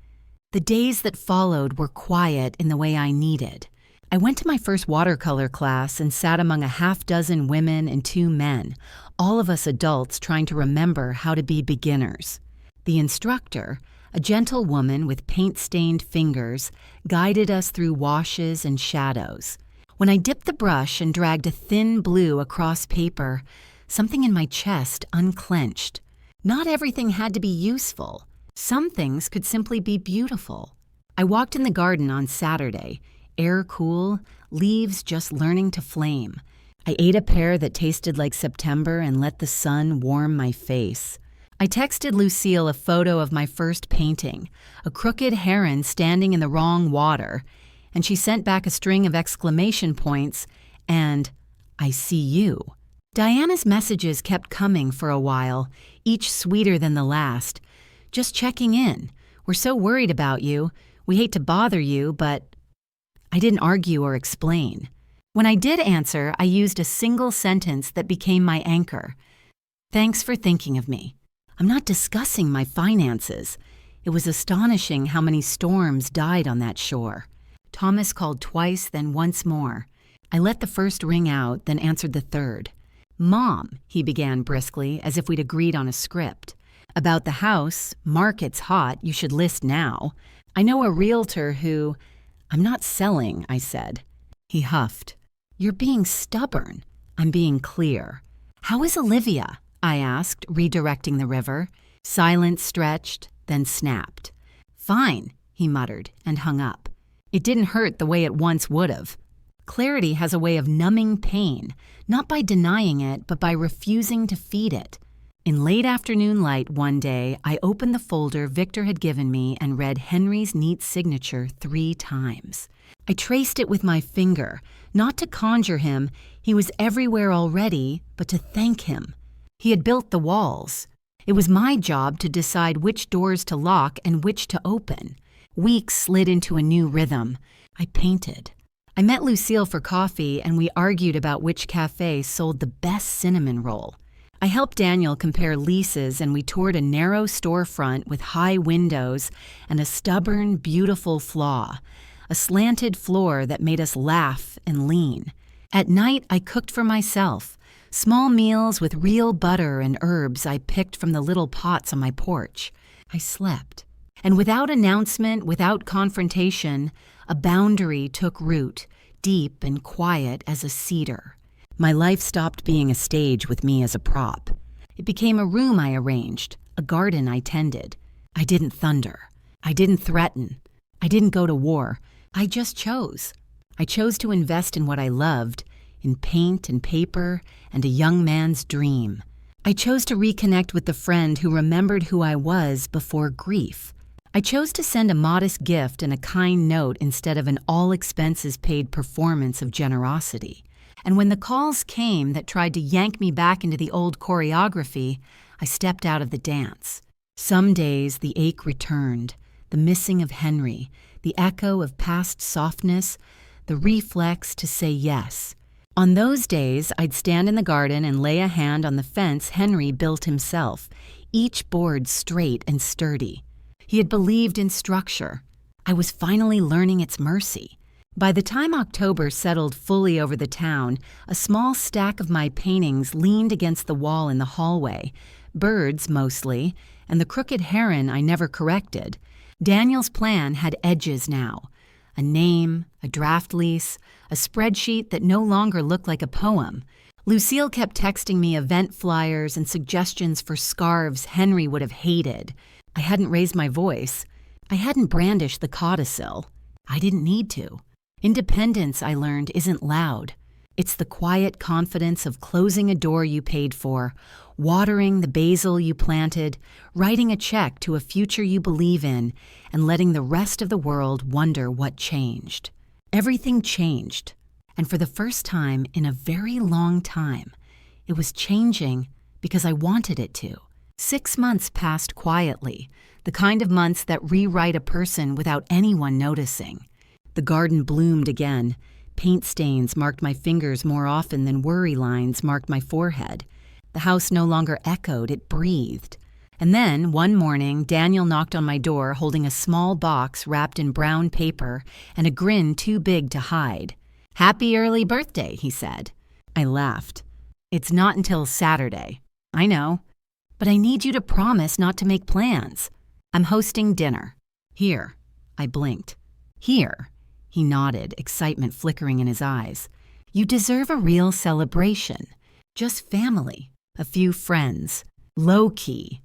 The days that followed were quiet in the way I needed. I went to my first watercolor class and sat among a half-dozen women and 2 men, all of us adults trying to remember how to be beginners. The instructor, a gentle woman with paint-stained fingers, guided us through washes and shadows. When I dipped the brush and dragged a thin blue across paper, something in my chest unclenched. Not everything had to be useful. Some things could simply be beautiful. I walked in the garden on Saturday, air cool, leaves just learning to flame. I ate a pear that tasted like September and let the sun warm my face. I texted Lucille a photo of my first painting, a crooked heron standing in the wrong water, and she sent back a string of exclamation points and, "I see you." Diana's messages kept coming for a while, each sweeter than the last. "Just checking in. We're so worried about you. We hate to bother you, but..." I didn't argue or explain. When I did answer, I used a single sentence that became my anchor. "Thanks for thinking of me. I'm not discussing my finances." It was astonishing how many storms died on that shore. Thomas called twice, then once more. I let the first ring out, then answered the third. "Mom," he began briskly, as if we'd agreed on a script. "About the house, market's hot, you should list now. I know a realtor who..." "I'm not selling," I said. He huffed. "You're being stubborn." "I'm being clear." "How is Olivia?" I asked, redirecting the river. Silence stretched, then snapped. "Fine," he muttered and hung up. It didn't hurt the way it once would have. Clarity has a way of numbing pain, not by denying it, but by refusing to feed it. In late afternoon light one day, I opened the folder Victor had given me and read Henry's neat signature 3 times. I traced it with my finger, not to conjure him, he was everywhere already, but to thank him. He had built the walls. It was my job to decide which doors to lock and which to open. Weeks slid into a new rhythm. I painted. I met Lucille for coffee and we argued about which cafe sold the best cinnamon roll. I helped Daniel compare leases and we toured a narrow storefront with high windows and a stubborn, beautiful flaw, a slanted floor that made us laugh and lean. At night, I cooked for myself, small meals with real butter and herbs I picked from the little pots on my porch. I slept. And without announcement, without confrontation, a boundary took root, deep and quiet as a cedar. My life stopped being a stage with me as a prop. It became a room I arranged, a garden I tended. I didn't thunder. I didn't threaten. I didn't go to war. I just chose. I chose to invest in what I loved, in paint and paper and a young man's dream. I chose to reconnect with the friend who remembered who I was before grief. I chose to send a modest gift and a kind note instead of an all-expenses-paid performance of generosity. And when the calls came that tried to yank me back into the old choreography, I stepped out of the dance. Some days the ache returned, the missing of Henry, the echo of past softness, the reflex to say yes. On those days, I'd stand in the garden and lay a hand on the fence Henry built himself, each board straight and sturdy. He had believed in structure. I was finally learning its mercy. By the time October settled fully over the town, a small stack of my paintings leaned against the wall in the hallway, birds mostly, and the crooked heron I never corrected. Daniel's plan had edges now. A name, a draft lease, a spreadsheet that no longer looked like a poem. Lucille kept texting me event flyers and suggestions for scarves Henry would have hated. I hadn't raised my voice. I hadn't brandished the codicil. I didn't need to. Independence, I learned, isn't loud. It's the quiet confidence of closing a door you paid for, watering the basil you planted, writing a check to a future you believe in, and letting the rest of the world wonder what changed. Everything changed. And for the first time in a very long time, it was changing because I wanted it to. 6 months passed quietly, the kind of months that rewrite a person without anyone noticing. The garden bloomed again. Paint stains marked my fingers more often than worry lines marked my forehead. The house no longer echoed, it breathed. And then, one morning, Daniel knocked on my door holding a small box wrapped in brown paper and a grin too big to hide. "Happy early birthday," he said. I laughed. "It's not until Saturday." "I know. But I need you to promise not to make plans. I'm hosting dinner." "Here." I blinked. "Here." He nodded, excitement flickering in his eyes. "You deserve a real celebration. Just family. A few friends. Low-key."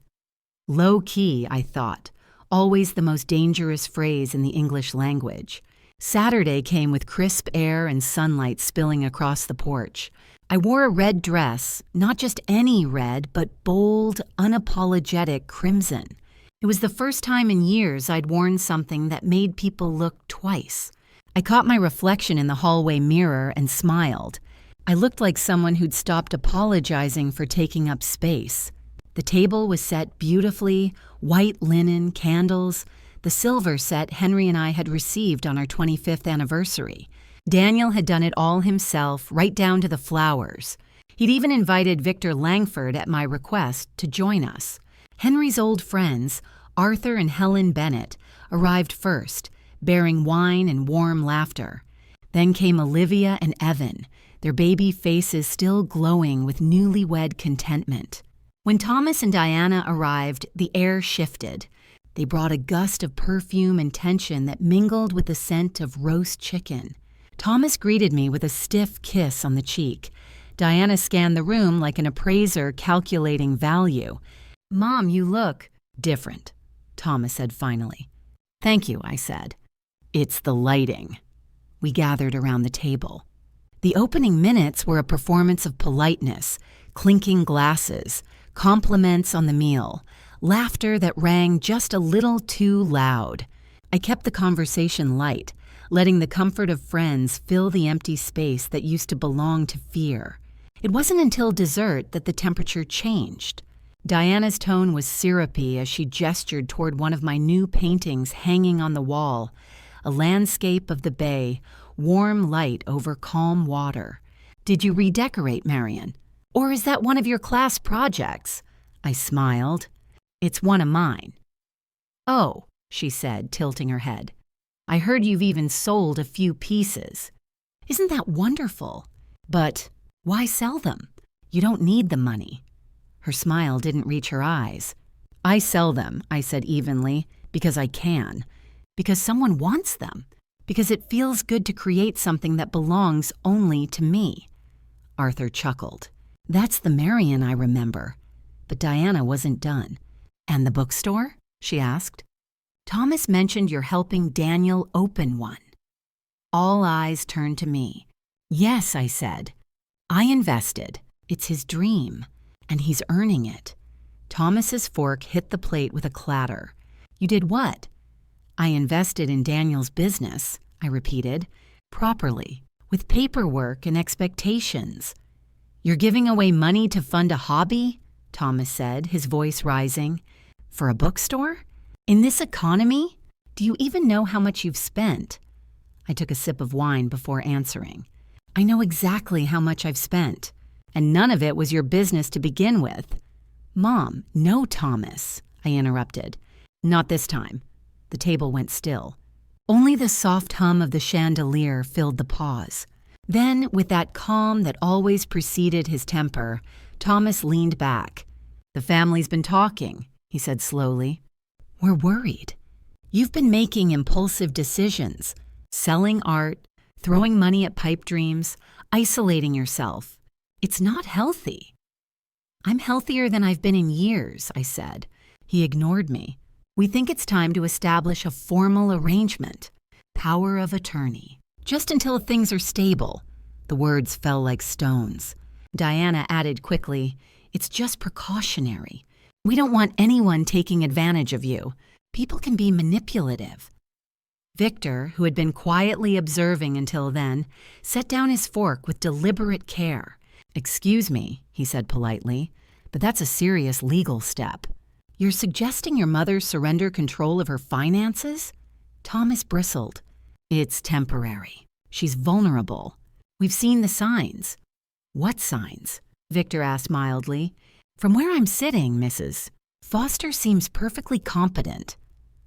Low-key, I thought. Always the most dangerous phrase in the English language. Saturday came with crisp air and sunlight spilling across the porch. I wore a red dress, not just any red, but bold, unapologetic crimson. It was the first time in years I'd worn something that made people look twice. I caught my reflection in the hallway mirror and smiled. I looked like someone who'd stopped apologizing for taking up space. The table was set beautifully, white linen, candles, the silver set Henry and I had received on our 25th anniversary. Daniel had done it all himself, right down to the flowers. He'd even invited Victor Langford at my request to join us. Henry's old friends, Arthur and Helen Bennett, arrived first, bearing wine and warm laughter. Then came Olivia and Evan, their baby faces still glowing with newlywed contentment. When Thomas and Diana arrived, the air shifted. They brought a gust of perfume and tension that mingled with the scent of roast chicken. Thomas greeted me with a stiff kiss on the cheek. Diana scanned the room like an appraiser calculating value. "Mom, you look different," Thomas said finally. "Thank you," I said. "It's the lighting." We gathered around the table. The opening minutes were a performance of politeness, clinking glasses, compliments on the meal, laughter that rang just a little too loud. I kept the conversation light, letting the comfort of friends fill the empty space that used to belong to fear. It wasn't until dessert that the temperature changed. Diana's tone was syrupy as she gestured toward one of my new paintings hanging on the wall, a landscape of the bay, warm light over calm water. "Did you redecorate, Marian? Or is that one of your class projects?" I smiled. "It's one of mine." "Oh," she said, tilting her head. "I heard you've even sold a few pieces." "Isn't that wonderful? But why sell them? You don't need the money." Her smile didn't reach her eyes. "I sell them," I said evenly, "because I can. Because someone wants them. Because it feels good to create something that belongs only to me." Arthur chuckled. "That's the Marian I remember." But Diana wasn't done. "And the bookstore?" she asked. "Thomas mentioned you're helping Daniel open one." All eyes turned to me. "Yes," I said. "I invested. It's his dream. And he's earning it." Thomas's fork hit the plate with a clatter. "You did what?" "I invested in Daniel's business," I repeated. "Properly, with paperwork and expectations." "You're giving away money to fund a hobby?" Thomas said, his voice rising. "For a bookstore? In this economy? Do you even know how much you've spent?" I took a sip of wine before answering. "I know exactly how much I've spent. And none of it was your business to begin with." "Mom, no, Thomas," I interrupted. "Not this time." The table went still. Only the soft hum of the chandelier filled the pause. Then, with that calm that always preceded his temper, Thomas leaned back. "The family's been talking," he said slowly. "We're worried. You've been making impulsive decisions, selling art, throwing money at pipe dreams, isolating yourself. It's not healthy." "I'm healthier than I've been in years," I said. He ignored me. "We think it's time to establish a formal arrangement. Power of attorney. Just until things are stable." The words fell like stones. Diana added quickly, "It's just precautionary. We don't want anyone taking advantage of you. People can be manipulative." Victor, who had been quietly observing until then, set down his fork with deliberate care. "Excuse me," he said politely, "but that's a serious legal step. You're suggesting your mother surrender control of her finances?" Thomas bristled. "It's temporary. She's vulnerable. We've seen the signs." "What signs?" Victor asked mildly. "From where I'm sitting, Mrs. Foster seems perfectly competent."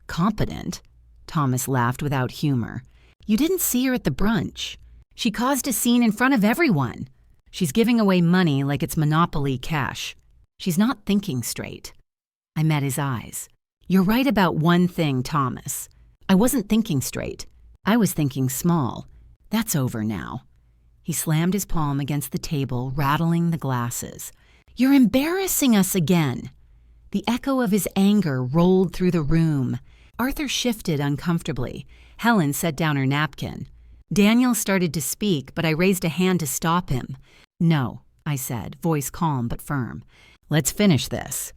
"Competent?" Thomas laughed without humor. "You didn't see her at the brunch. She caused a scene in front of everyone. She's giving away money like it's Monopoly cash. She's not thinking straight." I met his eyes. "You're right about one thing, Thomas. I wasn't thinking straight. I was thinking small. That's over now." He slammed his palm against the table, rattling the glasses. "You're embarrassing us again." The echo of his anger rolled through the room. Arthur shifted uncomfortably. Helen set down her napkin. Daniel started to speak, but I raised a hand to stop him. "No," I said, voice calm but firm. "Let's finish this."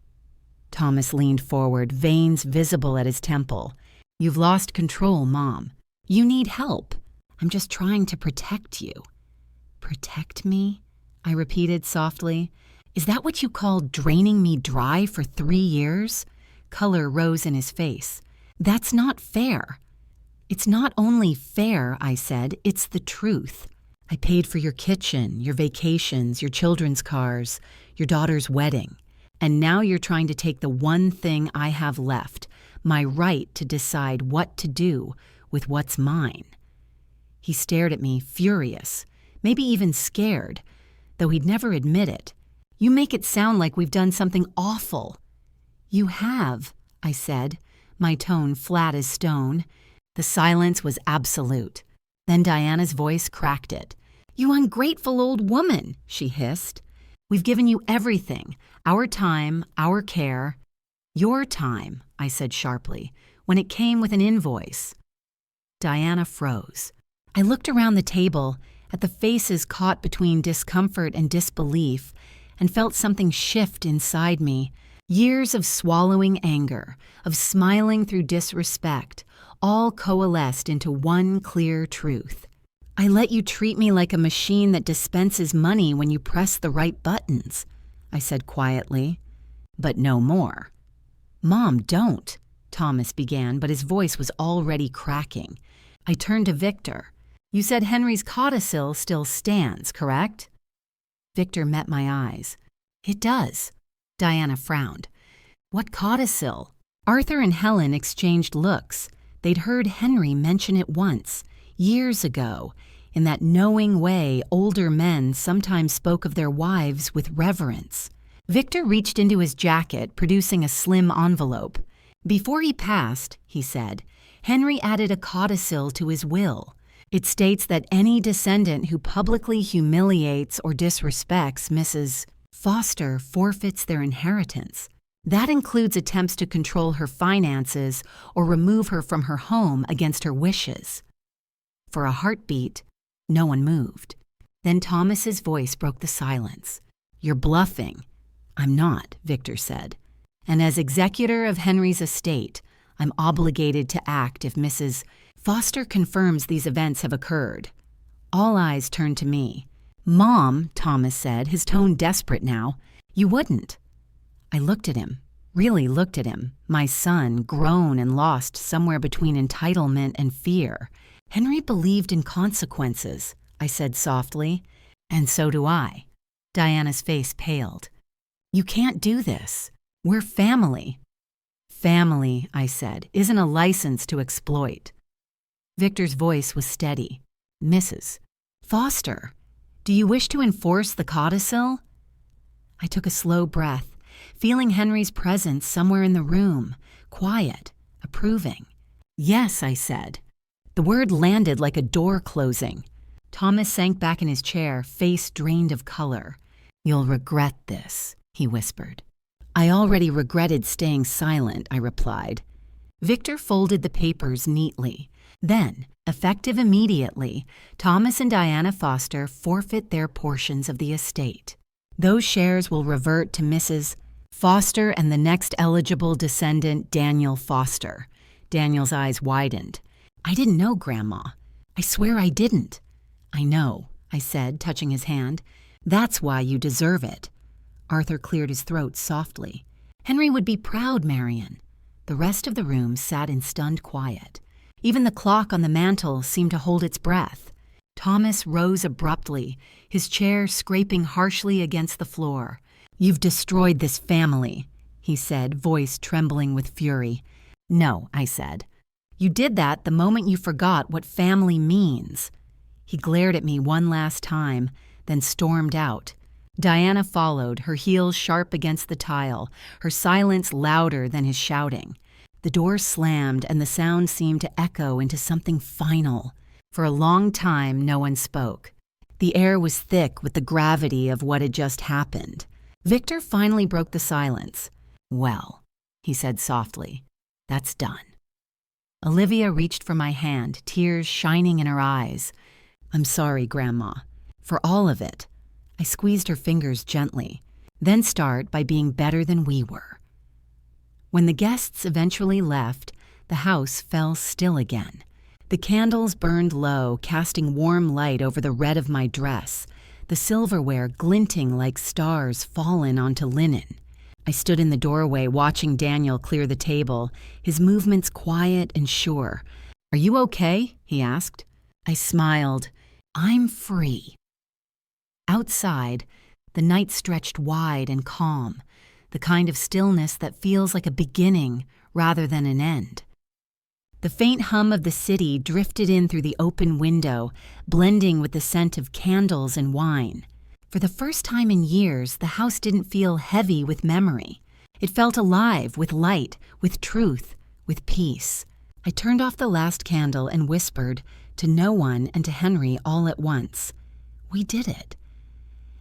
Thomas leaned forward, veins visible at his temple. "You've lost control, Mom. You need help. I'm just trying to protect you." "Protect me?" I repeated softly. "Is that what you call draining me dry for 3 years?" Color rose in his face. "That's not fair." "It's not only fair," I said, "it's the truth. I paid for your kitchen, your vacations, your children's cars, your daughter's wedding. And now you're trying to take the one thing I have left, my right to decide what to do with what's mine." He stared at me, furious, maybe even scared, though he'd never admit it. "You make it sound like we've done something awful." "You have," I said, my tone flat as stone. The silence was absolute. Then Diana's voice cracked it. "You ungrateful old woman," she hissed. "We've given you everything, our time, our care." "Your time," I said sharply, when it came with an invoice. Diana froze. I looked around the table at the faces caught between discomfort and disbelief and felt something shift inside me. Years of swallowing anger, of smiling through disrespect, all coalesced into one clear truth. "I let you treat me like a machine that dispenses money when you press the right buttons," I said quietly. "But no more." "Mom, don't," Thomas began, but his voice was already cracking. I turned to Victor. "You said Henry's codicil still stands, correct?" Victor met my eyes. "It does." Diana frowned. "What codicil?" Arthur and Helen exchanged looks. They'd heard Henry mention it once, years ago. In that knowing way older men sometimes spoke of their wives with reverence. Victor reached into his jacket, producing a slim envelope. "Before he passed," he said, "Henry added a codicil to his will. It states that any descendant who publicly humiliates or disrespects Mrs. Foster forfeits their inheritance. That includes attempts to control her finances or remove her from her home against her wishes." For a heartbeat, no one moved. Then Thomas's voice broke the silence. "You're bluffing." "I'm not," Victor said. "And as executor of Henry's estate, I'm obligated to act if Mrs. Foster confirms these events have occurred." All eyes turned to me. "Mom," Thomas said, his tone desperate now, "you wouldn't." I looked at him, really looked at him, my son, grown and lost somewhere between entitlement and fear. "Henry believed in consequences," I said softly. "And so do I." Diana's face paled. "You can't do this. We're family." "Family," I said, "isn't a license to exploit." Victor's voice was steady. "Mrs. Foster, do you wish to enforce the codicil?" I took a slow breath, feeling Henry's presence somewhere in the room, quiet, approving. "Yes," I said. The word landed like a door closing. Thomas sank back in his chair, face drained of color. "You'll regret this," he whispered. "I already regretted staying silent," I replied. Victor folded the papers neatly. Then, effective immediately, Thomas and Diana Foster forfeit their portions of the estate. Those shares will revert to Mrs. Foster and the next eligible descendant, Daniel Foster. Daniel's eyes widened. I didn't know, Grandma. I swear I didn't. I know, I said, touching his hand. That's why you deserve it. Arthur cleared his throat softly. Henry would be proud, Marian. The rest of the room sat in stunned quiet. Even the clock on the mantel seemed to hold its breath. Thomas rose abruptly, his chair scraping harshly against the floor. You've destroyed this family, he said, voice trembling with fury. No, I said. You did that the moment you forgot what family means. He glared at me one last time, then stormed out. Diana followed, her heels sharp against the tile, her silence louder than his shouting. The door slammed, and the sound seemed to echo into something final. For a long time, no one spoke. The air was thick with the gravity of what had just happened. Victor finally broke the silence. Well, he said softly, that's done. Olivia reached for my hand, tears shining in her eyes. I'm sorry, Grandma. For all of it. I squeezed her fingers gently. Then start by being better than we were. When the guests eventually left, the house fell still again. The candles burned low, casting warm light over the red of my dress, the silverware glinting like stars fallen onto linen. I stood in the doorway watching Daniel clear the table, his movements quiet and sure. Are you okay? He asked. I smiled. I'm free. Outside, the night stretched wide and calm, the kind of stillness that feels like a beginning rather than an end. The faint hum of the city drifted in through the open window, blending with the scent of candles and wine. For the first time in years, the house didn't feel heavy with memory. It felt alive with light, with truth, with peace. I turned off the last candle and whispered, to no one and to Henry all at once, we did it.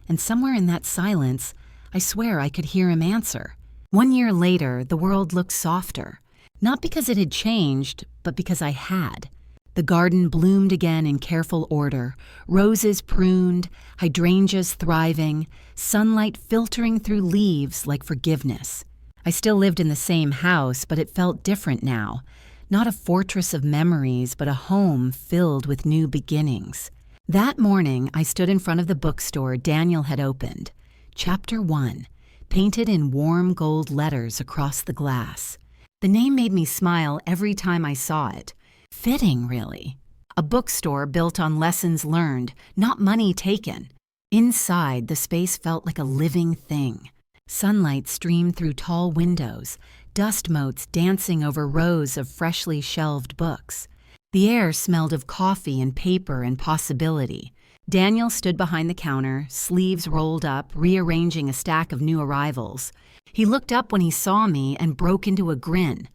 And somewhere in that silence, I swear I could hear him answer. 1 year later, the world looked softer. Not because it had changed, but because I had. The garden bloomed again in careful order, roses pruned, hydrangeas thriving, sunlight filtering through leaves like forgiveness. I still lived in the same house, but it felt different now. Not a fortress of memories, but a home filled with new beginnings. That morning, I stood in front of the bookstore Daniel had opened. Chapter 1, painted in warm gold letters across the glass. The name made me smile every time I saw it. Fitting, really. A bookstore built on lessons learned, not money taken. Inside, the space felt like a living thing. Sunlight streamed through tall windows, dust motes dancing over rows of freshly shelved books. The air smelled of coffee and paper and possibility. Daniel stood behind the counter, sleeves rolled up, rearranging a stack of new arrivals. He looked up when he saw me and broke into a grin.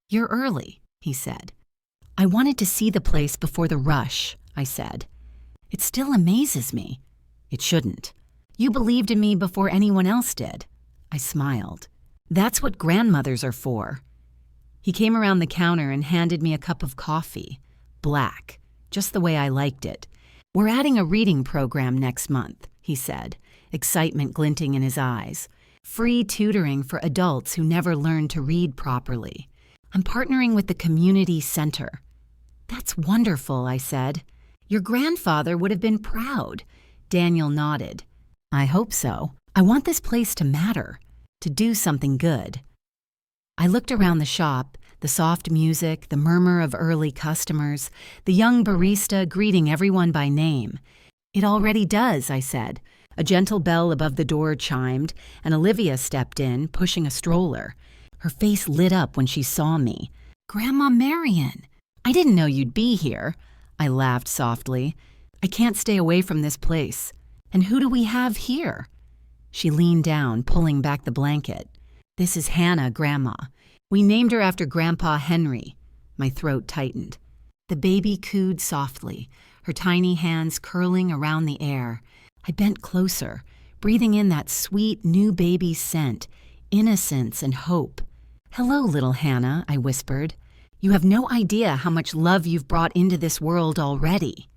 You're early, he said. I wanted to see the place before the rush, I said. It still amazes me. It shouldn't. You believed in me before anyone else did. I smiled. That's what grandmothers are for. He came around the counter and handed me a cup of coffee. Black, just the way I liked it. We're adding a reading program next month, he said, excitement glinting in his eyes. Free tutoring for adults who never learned to read properly. I'm partnering with the community center. That's wonderful, I said. Your grandfather would have been proud. Daniel nodded. I hope so. I want this place to matter, to do something good. I looked around the shop, the soft music, the murmur of early customers, the young barista greeting everyone by name. It already does, I said. A gentle bell above the door chimed, and Olivia stepped in, pushing a stroller. Her face lit up when she saw me. Grandma Marian! I didn't know you'd be here. I laughed softly. I can't stay away from this place. And who do we have here? She leaned down, pulling back the blanket. This is Hannah, Grandma. We named her after Grandpa Henry. My throat tightened. The baby cooed softly, her tiny hands curling around the air. I bent closer, breathing in that sweet new baby scent, innocence and hope. Hello, little Hannah, I whispered. You have no idea how much love you've brought into this world already.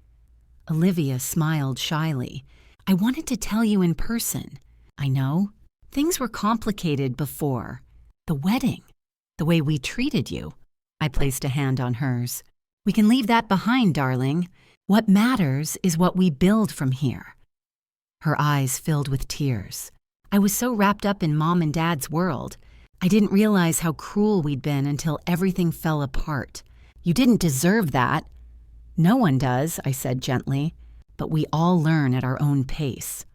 Olivia smiled shyly. I wanted to tell you in person. I know. Things were complicated before. The wedding. The way we treated you. I placed a hand on hers. We can leave that behind, darling. What matters is what we build from here." Her eyes filled with tears. I was so wrapped up in Mom and Dad's world. I didn't realize how cruel we'd been until everything fell apart. "You didn't deserve that." "No one does," I said gently, "but we all learn at our own pace."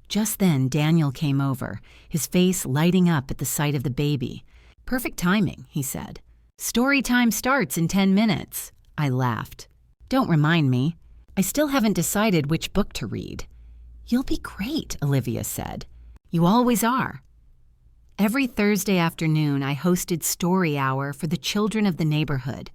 Just then, Daniel came over, his face lighting up at the sight of the baby. "Perfect timing," he said. "Storytime starts in 10 minutes. I laughed. "Don't remind me. I still haven't decided which book to read." "You'll be great," Olivia said. "You always are." Every Thursday afternoon, I hosted Story Hour for the children of the neighborhood.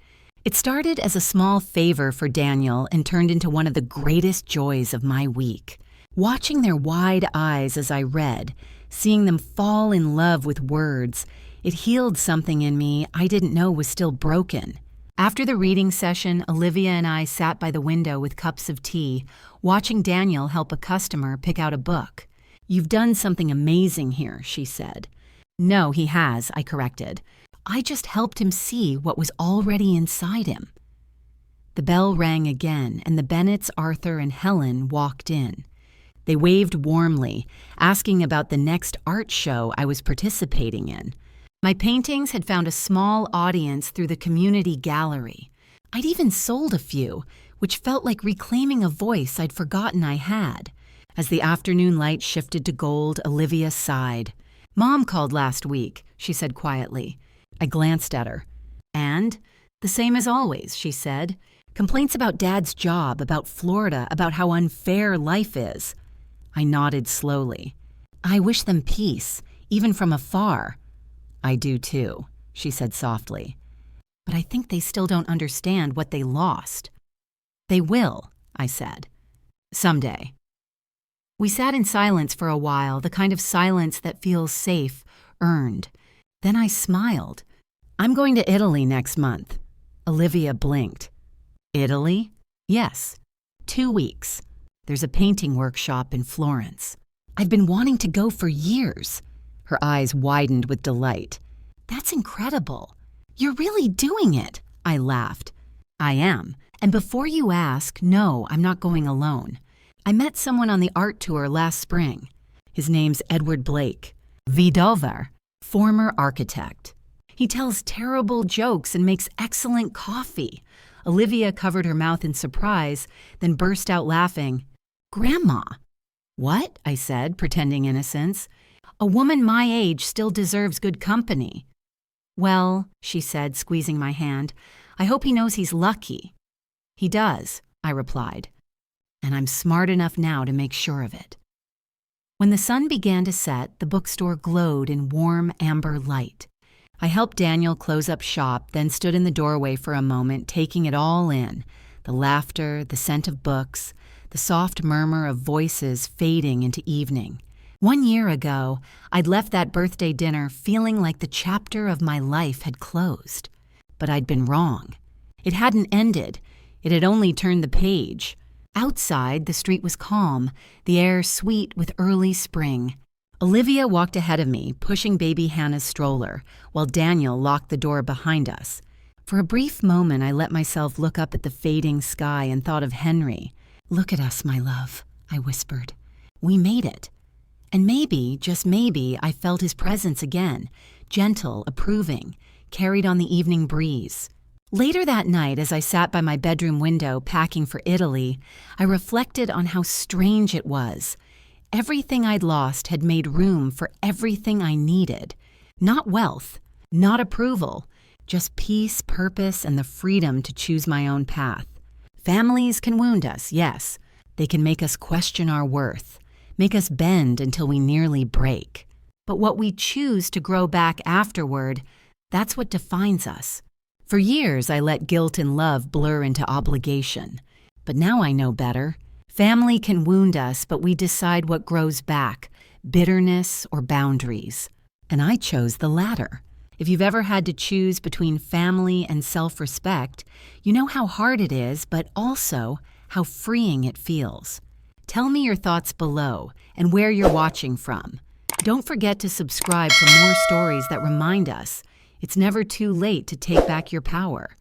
It started as a small favor for Daniel and turned into one of the greatest joys of my week. Watching their wide eyes as I read, seeing them fall in love with words, it healed something in me I didn't know was still broken. After the reading session, Olivia and I sat by the window with cups of tea, watching Daniel help a customer pick out a book. "You've done something amazing here," she said. "No, he has," I corrected. "I just helped him see what was already inside him." The bell rang again, and the Bennetts, Arthur, and Helen walked in. They waved warmly, asking about the next art show I was participating in. My paintings had found a small audience through the community gallery. I'd even sold a few, which felt like reclaiming a voice I'd forgotten I had. As the afternoon light shifted to gold, Olivia sighed. "Mom called last week," she said quietly. I glanced at her. "And?" "The same as always," she said. "Complaints about Dad's job, about Florida, about how unfair life is." I nodded slowly. "I wish them peace, even from afar." "I do too," she said softly. "But I think they still don't understand what they lost." "They will," I said. "Someday." We sat in silence for a while, the kind of silence that feels safe, earned. Then I smiled. "I'm going to Italy next month." Olivia blinked. "Italy?" "Yes. 2 weeks. There's a painting workshop in Florence. I've been wanting to go for years." Her eyes widened with delight. "That's incredible. You're really doing it," I laughed. "I am. And before you ask, no, I'm not going alone. I met someone on the art tour last spring. His name's Edward Blake. Vidover, former architect. He tells terrible jokes and makes excellent coffee." Olivia covered her mouth in surprise, then burst out laughing. "Grandma." "What?" I said, pretending innocence. "A woman my age still deserves good company." "Well," she said, squeezing my hand, "I hope he knows he's lucky." "He does," I replied. "And I'm smart enough now to make sure of it." When the sun began to set, the bookstore glowed in warm amber light. I helped Daniel close up shop, then stood in the doorway for a moment, taking it all in. The laughter, the scent of books, the soft murmur of voices fading into evening. 1 year ago, I'd left that birthday dinner feeling like the chapter of my life had closed. But I'd been wrong. It hadn't ended. It had only turned the page. Outside, the street was calm, the air sweet with early spring. Olivia walked ahead of me, pushing baby Hannah's stroller, while Daniel locked the door behind us. For a brief moment, I let myself look up at the fading sky and thought of Henry. "Look at us, my love," I whispered. "We made it." And maybe, just maybe, I felt his presence again, gentle, approving, carried on the evening breeze. Later that night, as I sat by my bedroom window packing for Italy, I reflected on how strange it was. Everything I'd lost had made room for everything I needed. Not wealth, not approval, just peace, purpose, and the freedom to choose my own path. Families can wound us, yes. They can make us question our worth, make us bend until we nearly break. But what we choose to grow back afterward, that's what defines us. For years, I let guilt and love blur into obligation. But now I know better. Family can wound us, but we decide what grows back, bitterness or boundaries. And I chose the latter. If you've ever had to choose between family and self-respect, you know how hard it is, but also how freeing it feels. Tell me your thoughts below and where you're watching from. Don't forget to subscribe for more stories that remind us it's never too late to take back your power.